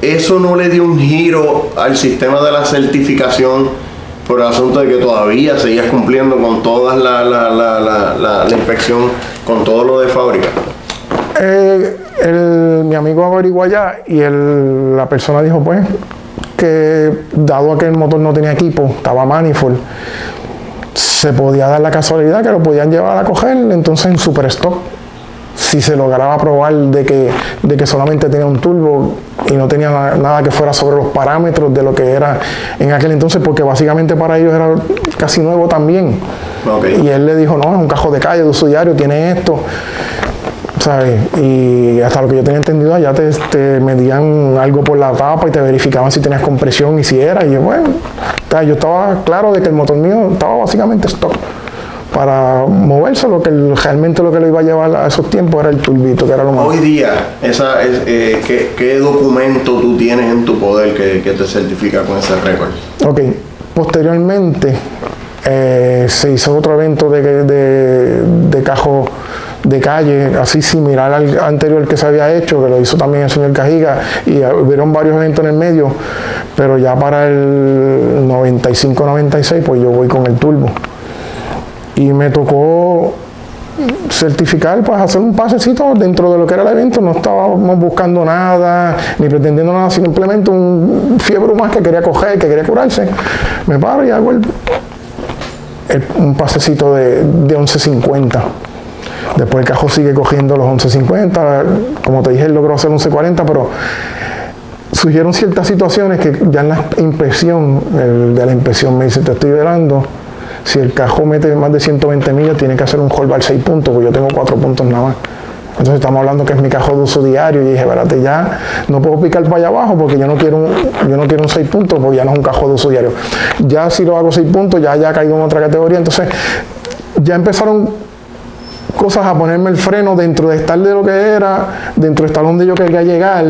¿Eso no le dio un giro al sistema de la certificación por el asunto de que todavía seguías cumpliendo con toda la inspección, con todo lo de fábrica? Mi amigo averiguó allá y la persona dijo pues que dado que el motor no tenía equipo, estaba manifold, se podía dar la casualidad que lo podían llevar a coger entonces en super stock. Si se lograba probar de que solamente tenía un turbo y no tenía nada que fuera sobre los parámetros de lo que era en aquel entonces, porque básicamente para ellos era casi nuevo también. Okay. Y él le dijo, no, es un cajón de calle de uso diario, tiene esto, ¿sabes? Y hasta lo que yo tenía entendido, allá te medían algo por la tapa y te verificaban si tenías compresión y si era. Y yo, bueno, yo estaba claro de que el motor mío estaba básicamente stock. Para moverse, realmente lo que lo iba a llevar a esos tiempos era el turbito, que era lo más. Hoy día, ¿qué documento tú tienes en tu poder que te certifica con ese récord? Ok, posteriormente se hizo otro evento de cajo de calle, así similar al anterior que se había hecho, que lo hizo también el señor Cajiga, y hubieron varios eventos en el medio, pero ya para el 95-96, pues yo voy con el turbo. Y me tocó certificar, pues hacer un pasecito dentro de lo que era el evento. No estábamos buscando nada, ni pretendiendo nada, simplemente un fiebre más que quería coger, que quería curarse. Me paro y hago un pasecito de 11.50. Después el cajón sigue cogiendo los 11.50. Como te dije, él logró hacer 11.40, pero surgieron ciertas situaciones que ya en la inspección, de la inspección me dice, te estoy velando. Si el cajón mete más de 120 millas, tiene que hacer un hold bar 6 puntos, porque yo tengo 4 puntos nada más. Entonces estamos hablando que es mi cajón de uso diario. Y dije, espérate, ya no puedo picar para allá abajo porque yo no quiero un 6 puntos, porque ya no es un cajón de uso diario. Ya si lo hago 6 puntos, ya caigo en otra categoría. Entonces ya empezaron cosas a ponerme el freno dentro de estar de lo que era, dentro de estar donde yo quería llegar,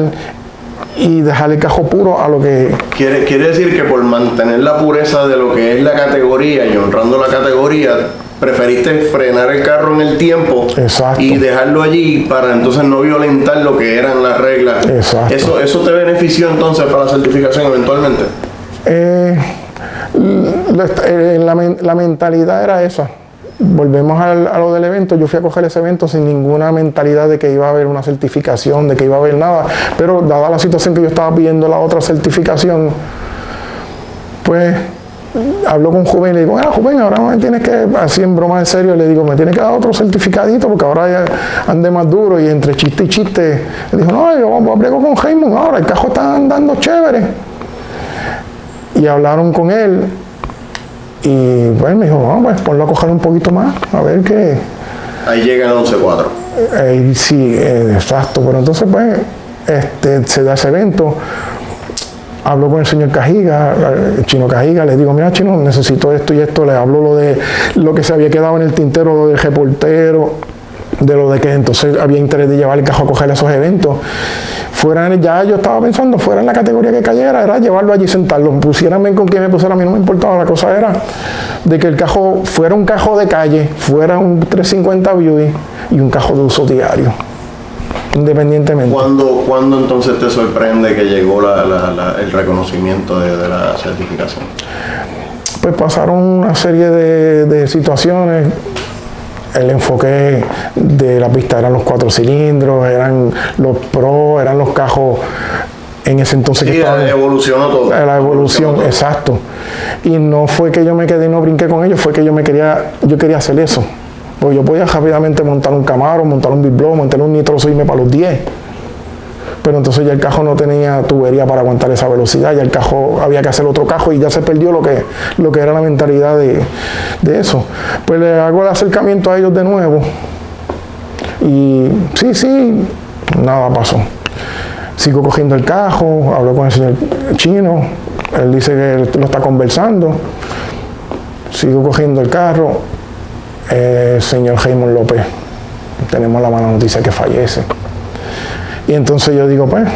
y dejar el cajón puro a lo que... Quiere decir que por mantener la pureza de lo que es la categoría y honrando la categoría, preferiste frenar el carro en el tiempo. Exacto. Y dejarlo allí para entonces no violentar lo que eran las reglas. Exacto. ¿Eso te benefició entonces para la certificación eventualmente? La mentalidad era esa. Volvemos a lo del evento. Yo fui a coger ese evento sin ninguna mentalidad de que iba a haber una certificación, de que iba a haber nada, pero dada la situación que yo estaba pidiendo la otra certificación, pues hablo con Juven y le digo, Juven, ahora me tienes que, así en broma en serio, le digo, me tienes que dar otro certificadito porque ahora ya ande más duro. Y entre chiste y chiste le dijo, no, yo brego con Raymond ahora, el cajón está andando chévere. Y hablaron con él. Y pues me dijo, no, pues ponlo a coger un poquito más, a ver qué. Ahí llega el 11.4. Sí, exacto. Pero entonces, pues, se da ese evento. Hablo con el señor Cajiga, el Chino Cajiga, le digo, mira, Chino, necesito esto y esto. Le hablo lo que se había quedado en el tintero, lo del reportero, de lo de que entonces había interés de llevar el cajón a coger esos eventos. Ya yo estaba pensando, fuera en la categoría que cayera, era llevarlo allí y sentarlo. Pusiérame con quien me pusiera, a mí no me importaba. La cosa era de que el cajón fuera un cajón de calle, fuera un 350 Buick y un cajón de uso diario, independientemente. ¿Cuándo entonces te sorprende que llegó el reconocimiento de la certificación? Pues pasaron una serie de situaciones. El enfoque de la pista eran los 4 cilindros, eran los Pro, eran los cajos en ese entonces. Sí, evolucionó todo. La evolución, exacto. Y no fue que yo me quedé y no brinqué con ellos, fue que yo quería hacer eso. Porque yo podía rápidamente montar un Camaro, montar un Big Blow, montar un Nitroso y irme para los 10. Pero entonces ya el cajón no tenía tubería para aguantar esa velocidad, ya el cajón había que hacer otro cajón y ya se perdió lo que era la mentalidad de eso. Pues le hago el acercamiento a ellos de nuevo y sí, nada pasó. Sigo cogiendo el cajón, hablo con el señor Chino, él dice que lo está conversando, sigo cogiendo el carro, señor Raymond López, tenemos la mala noticia que fallece. Y entonces yo digo, pues,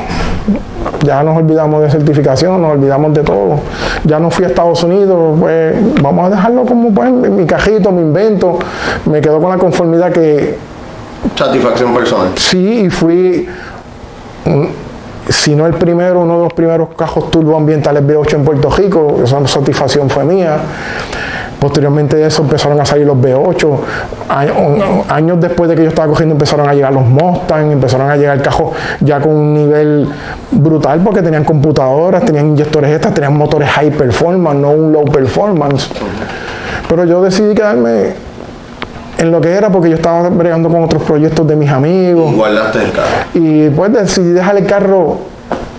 ya nos olvidamos de certificación, nos olvidamos de todo. Ya no fui a Estados Unidos, pues vamos a dejarlo como pues, mi cajito, mi invento. Me quedo con la conformidad que... Satisfacción personal. Sí, y fui, si no el primero, uno de los primeros cajos turboambientales V8 en Puerto Rico. Esa satisfacción fue mía. Posteriormente de eso empezaron a salir los V8. Años después de que yo estaba cogiendo empezaron a llegar los Mustang, empezaron a llegar cajos ya con un nivel brutal porque tenían computadoras, tenían inyectores extras, tenían motores high performance, no un low performance. Pero yo decidí quedarme en lo que era porque yo estaba bregando con otros proyectos de mis amigos. Y guardaste el carro. Y pues decidí dejar el carro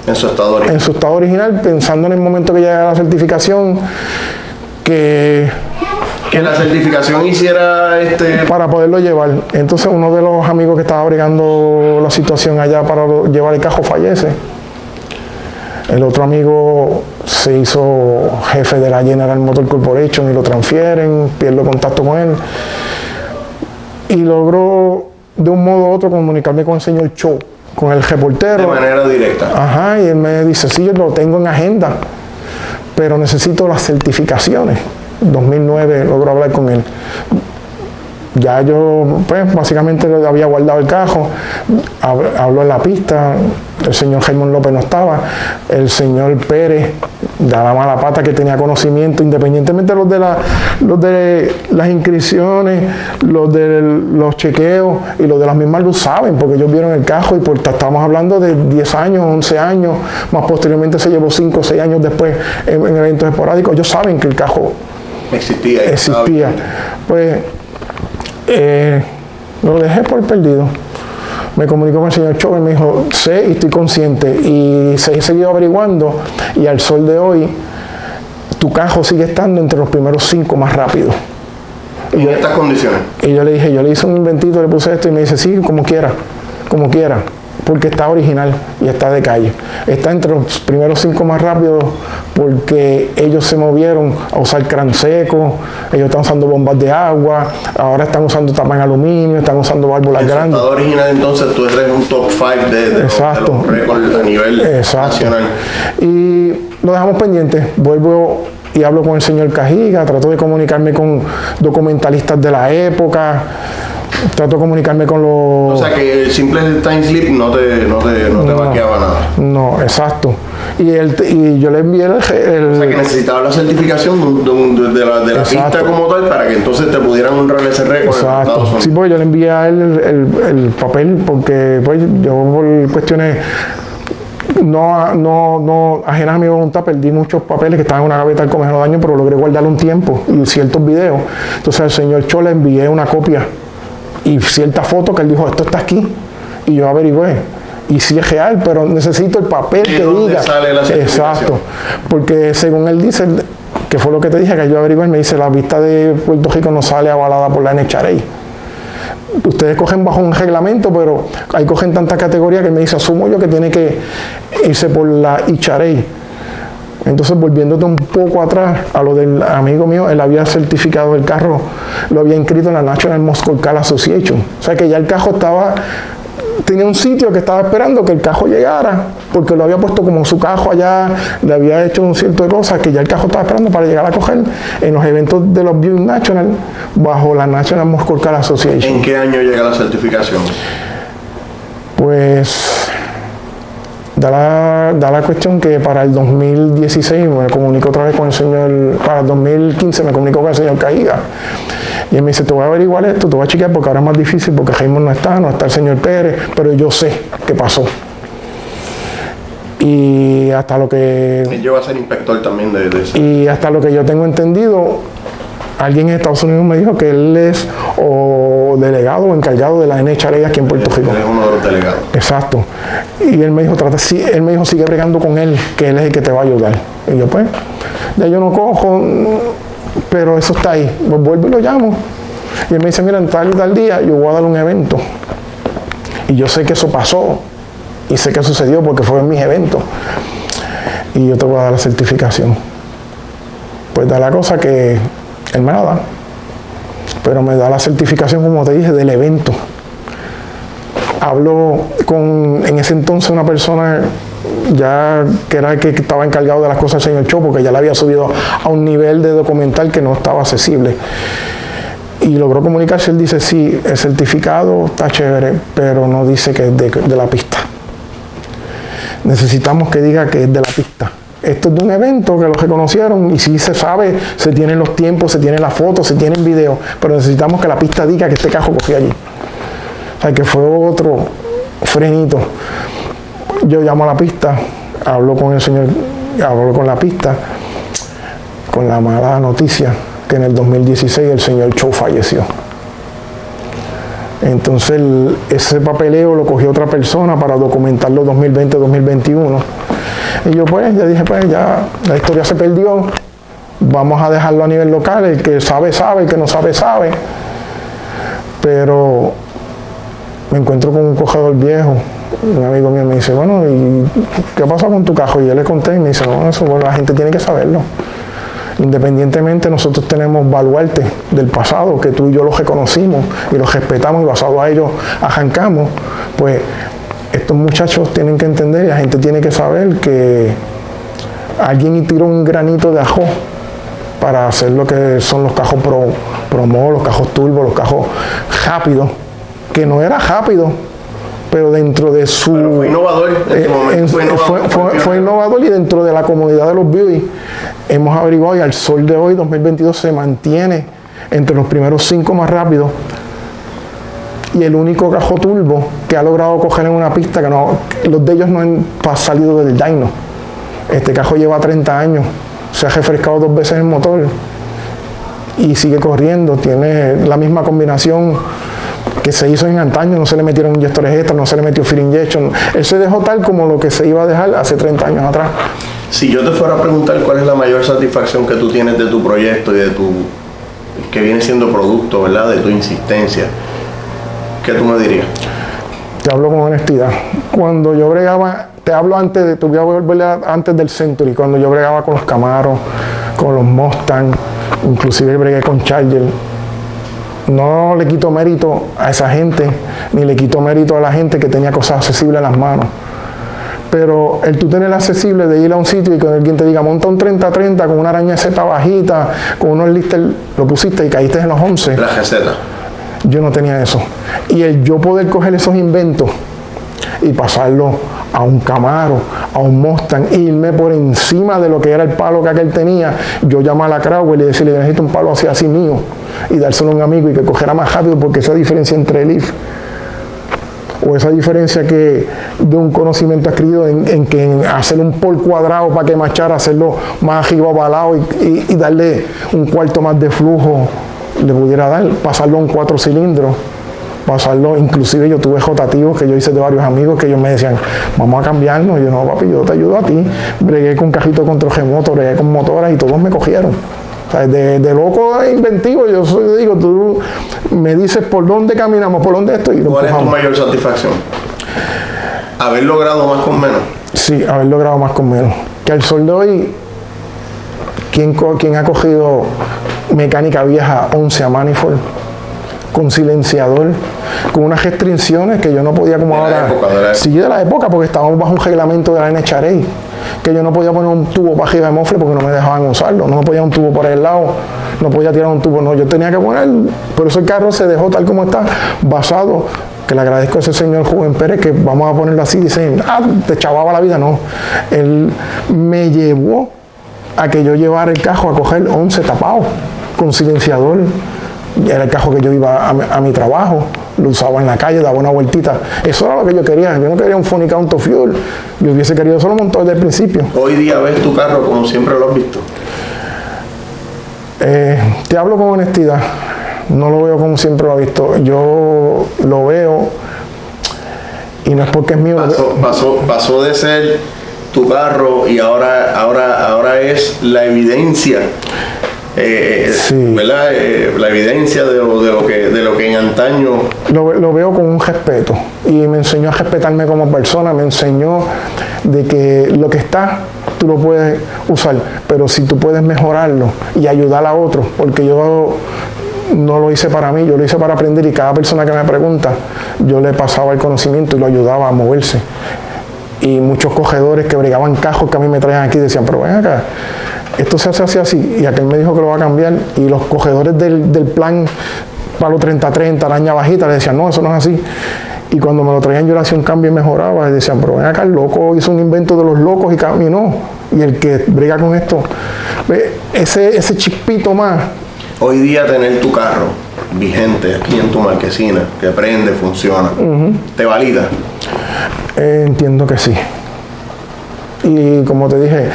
en su estado original. En su estado original, pensando en el momento que llegara la certificación, que la certificación hiciera para poderlo llevar. Entonces uno de los amigos que estaba bregando la situación allá para llevar el carro fallece. El otro amigo se hizo jefe de la General Motor Corporation y lo transfieren, pierdo contacto con él. Y logró de un modo u otro comunicarme con el señor Cho, con el reportero. De manera directa. Ajá, y él me dice, sí, yo lo tengo en agenda, pero necesito las certificaciones. 2009 logró hablar con él. Ya yo, pues, básicamente había guardado el carro, habló en la pista, el señor Germán López no estaba, el señor Pérez, da la mala pata que tenía conocimiento, independientemente de los de las inscripciones, los de los chequeos y los de las mismas luz saben, porque ellos vieron el carro y pues estamos hablando de 10 años, 11 años, más posteriormente se llevó 5 o 6 años después en eventos esporádicos, ellos saben que el carro existía. Pues lo dejé por perdido. Me comunicó con el señor Chover, me dijo, sé y estoy consciente, y he seguido averiguando, y al sol de hoy tu carro sigue estando entre los primeros 5 más rápidos. ¿En estas condiciones? Y yo le dije, yo le hice un inventito, le puse esto, y me dice, sí, como quiera, porque está original y está de calle. Está entre los primeros 5 más rápidos porque ellos se movieron a usar crán seco, ellos están usando bombas de agua, ahora están usando tapas en aluminio, están usando válvulas grandes. En su estado original, entonces tú eres un top 5 de los récords a nivel nacional. Y lo dejamos pendiente. Vuelvo y hablo con el señor Cajiga, trato de comunicarme con documentalistas de la época, trato de comunicarme con los... O sea que el simple time slip no te vaqueaba nada. No, exacto. Y yo le envié el... O sea que necesitaba la certificación de la pista como tal para que entonces te pudieran honrar ese récord. Exacto. Sí, pues yo le envié a él el papel porque pues yo por cuestiones no ajenas a mi voluntad perdí muchos papeles que estaban en una gaveta del Comejero Daño, pero logré guardarlo un tiempo y ciertos videos. Entonces al señor Cho le envié una copia y cierta foto que él dijo, esto está aquí, y yo averigüé y sí es real, pero necesito el papel que diga sale la certificación. Exacto, porque según él dice, que fue lo que te dije, que yo averigué, me dice, la vista de Puerto Rico no sale avalada por la NHRA. Ustedes cogen bajo un reglamento, pero ahí cogen tanta categoría que me dice, asumo yo que tiene que irse por la IHRA. Entonces, volviéndote un poco atrás a lo del amigo mío, él había certificado el carro, lo había inscrito en la National Muscle Car Association. O sea que ya el carro tenía un sitio que estaba esperando que el carro llegara, porque lo había puesto como su carro allá, le había hecho un cierto de cosas que ya el carro estaba esperando para llegar a coger en los eventos de los Viewing National bajo la National Muscle Car Association. ¿En qué año llega la certificación? Pues da la cuestión que para el 2016 me comunico otra vez con el señor, para el 2015 me comunico con el señor Cajiga. Y él me dice, te voy a averiguar esto, te voy a chequear porque ahora es más difícil porque Jaime no está el señor Pérez, pero yo sé qué pasó. Y hasta lo que... Él llegó a ser inspector también de eso. Y hasta lo que yo tengo entendido, alguien en Estados Unidos me dijo que él es o delegado o encargado de la NHRA aquí en Puerto Rico. Él es uno de los delegados. Exacto. Y él me dijo, sigue bregando con él, que él es el que te va a ayudar. Y yo, pues, ya yo no cojo, pero eso está ahí. Pues vuelvo y lo llamo. Y él me dice, mira, en tal y tal día yo voy a dar un evento. Y yo sé que eso pasó. Y sé que sucedió porque fue en mis eventos. Y yo te voy a dar la certificación. Pues da la cosa que él me la da. Pero me da la certificación, como te dije, del evento. Hablo con, en ese entonces, una persona ya que era el que estaba encargado de las cosas del señor Cho, porque ya le había subido a un nivel de documental que no estaba accesible. Y logró comunicarse, él dice, sí, el certificado está chévere, pero no dice que es de la pista. Necesitamos que diga que es de la pista. esto es de un evento que los reconocieron y sí se sabe, se tienen los tiempos, se tienen las fotos, se tienen videos, pero necesitamos que la pista diga que este carro cogió allí. O sea, que fue otro frenito. Yo llamo a la pista, hablo con el señor, hablo con la pista, con la mala noticia que en el 2016 el señor Cho falleció. Entonces ese papeleo lo cogió otra persona para documentarlo 2020-2021. Y yo pues, ya dije, pues ya la historia se perdió, vamos a dejarlo a nivel local, el que sabe, sabe, el que no sabe, sabe. Pero me encuentro con un cogedor viejo, un amigo mío me dice, bueno, ¿y qué pasa con tu carro? Y yo le conté y me dice, no, eso bueno, la gente tiene que saberlo. Independientemente, nosotros tenemos baluartes del pasado, que tú y yo los reconocimos y los respetamos y basado a ellos arrancamos, pues estos muchachos tienen que entender y la gente tiene que saber que alguien tiró un granito de ajo para hacer lo que son los cajos Promo, los cajos turbo, los cajos rápidos, que no era rápido, pero dentro de su... Pero fue innovador, fue innovador y dentro de la comunidad de los beauty hemos averiguado y al sol de hoy, 2022, se mantiene entre los primeros 5 más rápidos y el único cajo turbo que ha logrado coger en una pista que no, los de ellos no han salido del dyno. Este cajo lleva 30 años, se ha refrescado 2 veces el motor y sigue corriendo, tiene la misma combinación que se hizo en antaño, no se le metieron inyectores extra, no se le metió fuel injection, él se dejó tal como lo que se iba a dejar hace 30 años atrás. Si yo te fuera a preguntar cuál es la mayor satisfacción que tú tienes de tu proyecto y de tu, que viene siendo producto, ¿verdad?, de tu insistencia, ¿qué tú me dirías? Te hablo con honestidad. Cuando yo bregaba, te hablo antes de, te voy a volver antes del Century, cuando yo bregaba con los Camaros, con los Mustang, inclusive bregué con Charger. No le quito mérito a esa gente, ni le quito mérito a la gente que tenía cosas accesibles a las manos. Pero el tú tener accesible de ir a un sitio y que alguien te diga, monta un 30-30 con una araña Z bajita, con unos listers, lo pusiste y caíste en los 11. La receta. Yo no tenía eso. Y el yo poder coger esos inventos y pasarlo a un Camaro, a un Mustang, e irme por encima de lo que era el palo que aquel tenía, yo llamar a la Crowell y decirle, necesito un palo así mío, y dárselo a un amigo y que cogiera más rápido, porque esa diferencia entre el IF o esa diferencia que de un conocimiento adquirido en que en hacer un por cuadrado para que machara, hacerlo más arriba balado y darle un cuarto más de flujo, le pudiera dar, pasarlo a un 4 cilindros, pasarlo, inclusive yo tuve rotativos que yo hice de varios amigos que ellos me decían, vamos a cambiarnos, y yo no, papi, yo te ayudo a ti, bregué con cajito control remoto, bregué con motoras y todos me cogieron. O sea, de loco inventivo, yo digo, tú me dices por dónde caminamos, por dónde estoy. ¿Cuál es tu mayor satisfacción? ¿Haber logrado más con menos? Sí, haber logrado más con menos. Que al sol de hoy, ¿quién ha cogido mecánica vieja 11 a manifold, con silenciador, con unas restricciones que yo no podía como ahora? Sí, de la época, porque estábamos bajo un reglamento de la NHRA, que yo no podía poner un tubo para arriba de mofle porque no me dejaban usarlo, no me podía un tubo por el lado, no podía tirar un tubo, no, yo tenía que poner, por eso el carro se dejó tal como está, basado, que le agradezco a ese señor Juven Pérez, que vamos a ponerlo así, dicen, te chavaba la vida, no, él me llevó a que yo llevara el carro a coger 11 tapados, con silenciador. Era el carro que yo iba a mi trabajo, lo usaba en la calle, daba una vueltita. Eso era lo que yo quería. Yo no quería un Funny Counter Fuel. Yo hubiese querido solo montar desde el principio. Hoy día ves tu carro como siempre lo has visto. Te hablo con honestidad. No lo veo como siempre lo he visto. Yo lo veo y no es porque es mío. Pasó de ser tu carro y ahora es la evidencia. Sí. ¿Verdad? La evidencia de lo que en antaño... Lo veo con un respeto y me enseñó a respetarme como persona, me enseñó de que lo que está tú lo puedes usar, pero si tú puedes mejorarlo y ayudar a otros, porque yo no lo hice para mí, yo lo hice para aprender y cada persona que me pregunta, yo le pasaba el conocimiento y lo ayudaba a moverse. Y muchos cogedores que bregaban cajos que a mí me traían aquí decían, pero ven acá, esto se hace así, y aquel me dijo que lo va a cambiar, y los cogedores del plan palo 30-30, araña bajita, le decían, no, eso no es así. Y cuando me lo traían yo le hacía un cambio y mejoraba, y decían, pero ven acá, el loco hizo un invento de los locos y caminó. Y el que brega con esto, ese chispito más. Hoy día tener tu carro vigente aquí en tu marquesina, que prende, funciona, ¿te valida? Entiendo que sí. Y como te dije,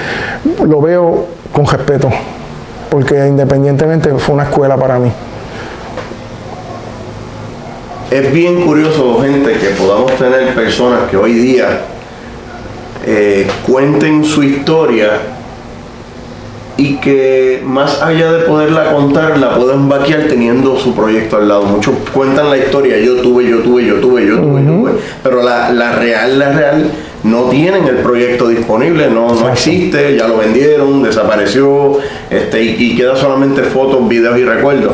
lo veo con respeto, porque independientemente fue una escuela para mí. Es bien curioso, gente, que podamos tener personas que hoy día cuenten su historia y que más allá de poderla contar, la pueden vaquear teniendo su proyecto al lado. Muchos cuentan la historia, yo tuve, pero la real no tienen el proyecto disponible, no existe, ya lo vendieron, desapareció, y queda solamente fotos, videos y recuerdos.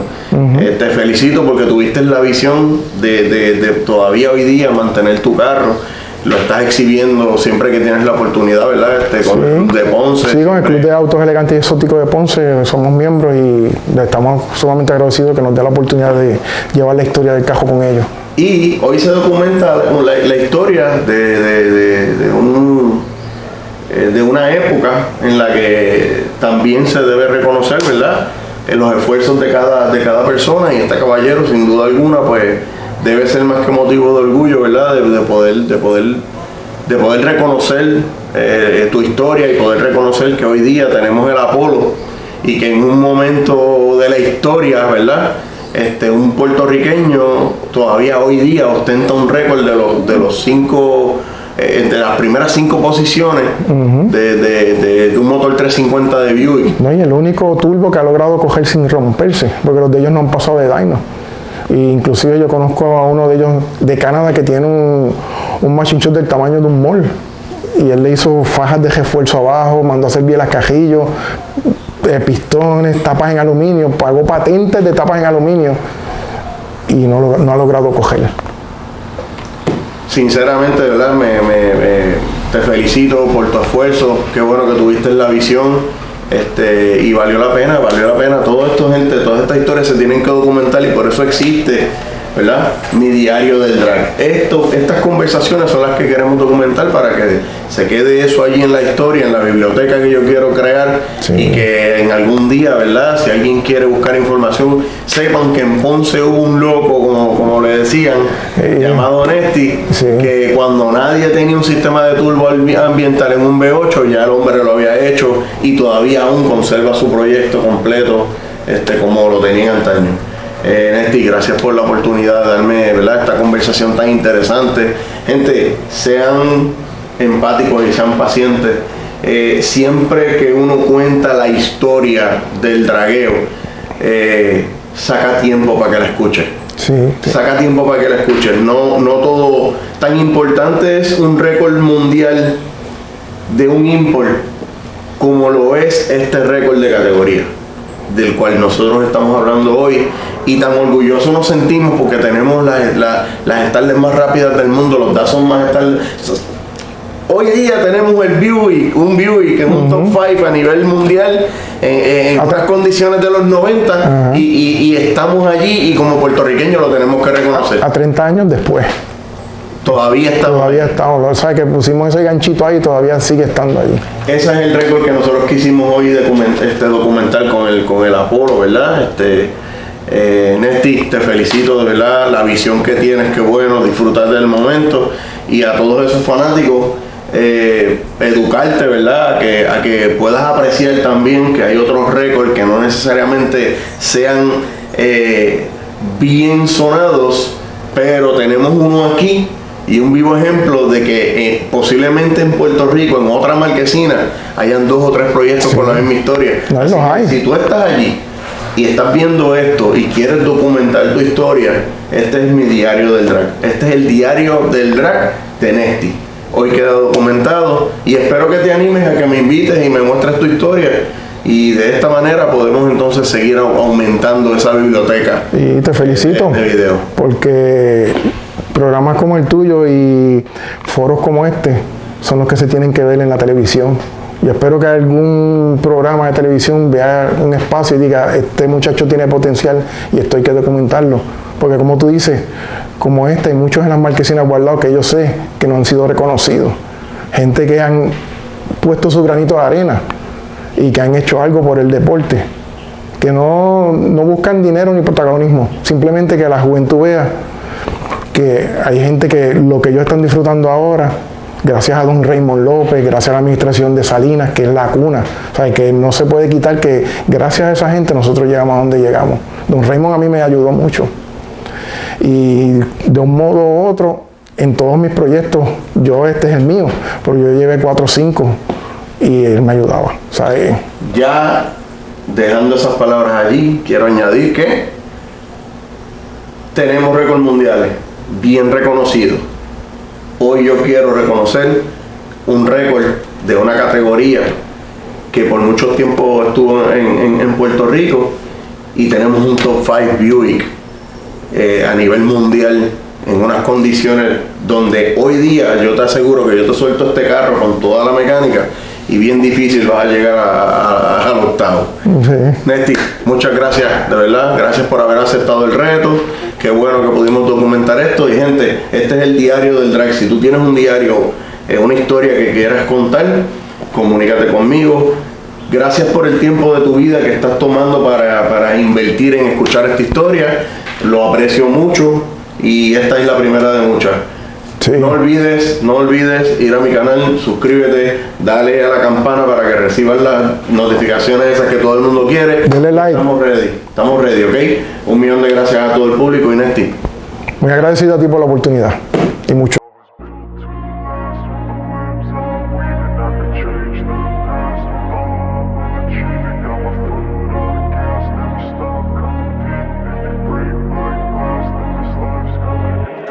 Te felicito porque tuviste la visión de todavía hoy día mantener tu carro. Lo estás exhibiendo siempre que tienes la oportunidad, ¿verdad? Con el Club de Ponce. Sí, con el Club de Autos Elegantes y Exóticos de Ponce somos miembros y estamos sumamente agradecidos que nos dé la oportunidad de llevar la historia del carro con ellos. Y hoy se documenta la historia de una época en la que también se debe reconocer, ¿verdad?, los esfuerzos de cada persona, y este caballero, sin duda alguna, pues debe ser más que motivo de orgullo, ¿verdad?, de poder reconocer tu historia y poder reconocer que hoy día tenemos el Apolo y que en un momento de la historia, ¿verdad?, un puertorriqueño todavía hoy día ostenta un récord de los 5, de las primeras 5 posiciones de un motor 350 de Buick. No, y el único turbo que ha logrado coger sin romperse, porque los de ellos no han pasado de dyno. E inclusive yo conozco a uno de ellos de Canadá que tiene un machine shop del tamaño de un mall, y él le hizo fajas de refuerzo abajo, mandó a hacer bielas cajillos, pistones, tapas en aluminio, pagó patentes de tapas en aluminio y no ha logrado cogerla. Sinceramente, ¿verdad? Te felicito por tu esfuerzo, qué bueno que tuviste la visión. Y valió la pena. Todo esto, gente, todas estas historias se tienen que documentar, y por eso existe, ¿verdad?, mi diario del drag. Estas conversaciones son las que queremos documentar para que se quede eso allí en la historia, en la biblioteca que yo quiero crear, y que en algún día, ¿verdad?, si alguien quiere buscar información, sepan que en Ponce hubo un loco, como le decían, llamado Nesti, que cuando nadie tenía un sistema de turbo ambiental en un V8, ya el hombre lo había hecho y todavía aún conserva su proyecto completo, como lo tenía antaño. Nesti, gracias por la oportunidad de darme, ¿verdad?, esta conversación tan interesante. Gente, sean empáticos y sean pacientes. Siempre que uno cuenta la historia del dragueo, saca tiempo para que la escuche. Saca tiempo para que la escuche. No todo. Tan importante es un récord mundial de un import como lo es este récord de categoría del cual nosotros estamos hablando hoy, y tan orgullosos nos sentimos porque tenemos las Starlet más rápidas del mundo, los Datsun más Starlet. Hoy día tenemos un Buick que es un top 5 a nivel mundial en otras condiciones de los 90, y estamos allí, y como puertorriqueños lo tenemos que reconocer. A 30 años después. Todavía estamos. O sea, que pusimos ese ganchito ahí y todavía sigue estando ahí. Ese es el récord que nosotros quisimos hoy documentar con el Apolo, ¿verdad? Nesti, te felicito, de verdad, la visión que tienes, qué bueno, disfrutar del momento, y a todos esos fanáticos, educarte, ¿verdad?, a que puedas apreciar también que hay otros récords que no necesariamente sean bien sonados, pero tenemos uno aquí y un vivo ejemplo de que posiblemente en Puerto Rico, en otra marquesina, hayan 2 o 3 proyectos con la misma historia. Así que, si tú estás allí y estás viendo esto y quieres documentar tu historia, este es mi diario del drag. Este es el diario del drag de Nesti. Hoy queda documentado, y espero que te animes a que me invites y me muestres tu historia, y de esta manera podemos entonces seguir aumentando esa biblioteca. Y te felicito de video, porque programas como el tuyo y foros como este son los que se tienen que ver en la televisión. Y espero que algún programa de televisión vea un espacio y diga, este muchacho tiene potencial y esto hay que documentarlo. Porque como tú dices, como hay muchos en las marquesinas guardados que yo sé que no han sido reconocidos. Gente que han puesto su granito de arena y que han hecho algo por el deporte, que no buscan dinero ni protagonismo, simplemente que la juventud vea que hay gente que lo que ellos están disfrutando ahora, gracias a don Raymond López, gracias a la administración de Salinas, que es la cuna, o sea, que no se puede quitar que gracias a esa gente nosotros llegamos a donde llegamos. Don Raymond a mí me ayudó mucho y de un modo u otro en todos mis proyectos, este es el mío, porque yo llevé 4 o 5 y él me ayudaba, o sea, Ya dejando esas palabras allí, quiero añadir que tenemos récords mundiales bien reconocidos. Hoy yo quiero reconocer un récord de una categoría que por mucho tiempo estuvo en Puerto Rico, y tenemos un top 5 Buick a nivel mundial en unas condiciones donde hoy día yo te aseguro que yo te suelto este carro con toda la mecánica y bien difícil vas a llegar al octavo. Sí. Nesti, muchas gracias, de verdad, gracias por haber aceptado el reto. Qué bueno que pudimos documentar esto. Y gente, este es el diario del drag. Si tú tienes un diario, una historia que quieras contar, comunícate conmigo. Gracias por el tiempo de tu vida que estás tomando para invertir en escuchar esta historia. Lo aprecio mucho y esta es la primera de muchas. Sí. No olvides ir a mi canal, suscríbete, dale a la campana para que recibas las notificaciones esas que todo el mundo quiere. Dale like. Estamos ready, ¿ok? 1.000.000 de gracias a todo el público. Y Nesti, muy agradecido a ti por la oportunidad y mucho.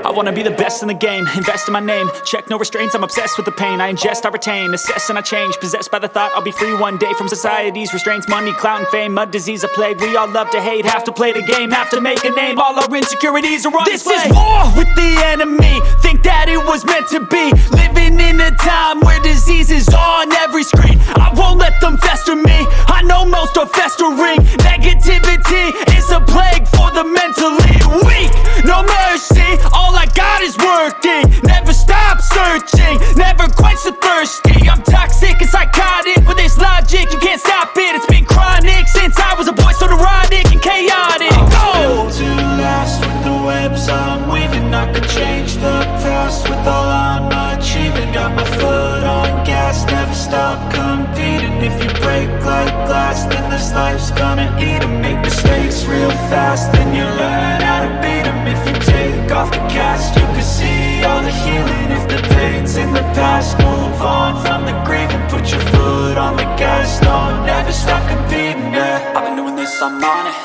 I wanna be the best in the game, invest in my name. Check no restraints, I'm obsessed with the pain. I ingest, I retain, assess and I change. Possessed by the thought I'll be free one day from society's restraints. Money, clout and fame, mud, disease, a plague. We all love to hate, have to play the game, have to make a name. All our insecurities are on display. This is war with the enemy, think that it was meant to be. Living in a time where disease is on every screen. I won't let them fester me, I know most are festering. Negativity is a plague for the mentally weak. No mercy, all I got is working. Never stop searching, never quench the thirsty. I'm toxic and psychotic, with this logic you can't stop it. It's been chronic since I was a boy, so neurotic and chaotic. I'm built to last with the webs I'm weaving. I could change the past with all I'm achieving. Got my foot on gas, never stop competing. If you break like glass, then this life's gonna eat 'em. Make mistakes real fast, then you learn how to beat 'em. If you take off the cast, you can see all the healing. If the pain's in the past, move on from the grave and put your foot on the gas. No, never stop competing, yeah. I've been doing this, I'm on it.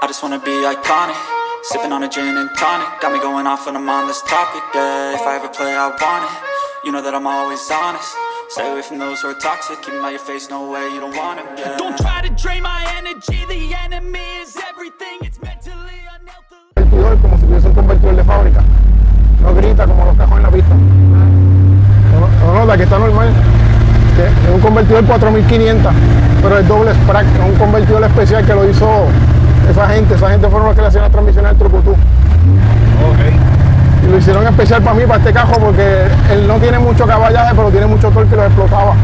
I just wanna be iconic. Sipping on a gin and tonic, got me going off when I'm on this topic, yeah. If I ever play, I want it. You know that I'm always honest. Stay away from those who are toxic. Keep them out your face, no way, you don't want them, yeah. Don't try to drain my energy. The enemy is everything. It's mentally unhealthy. Como si tuviese un convertidor de fábrica. No grita como los cajos en la pista. No, la que está normal. Es un convertidor 4500, pero es doble sprack. Es un convertidor especial que lo hizo esa gente. Esa gente fueron los que le hacían las transmisiones al trucutú. Okay. Y lo hicieron especial para mí, para este cajo, porque él no tiene mucho caballaje, pero tiene mucho torque y lo explotaba.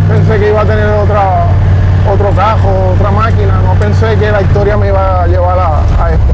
Pensé que iba a tener otro cajo, otra máquina, no pensé que la historia me iba a llevar a esto.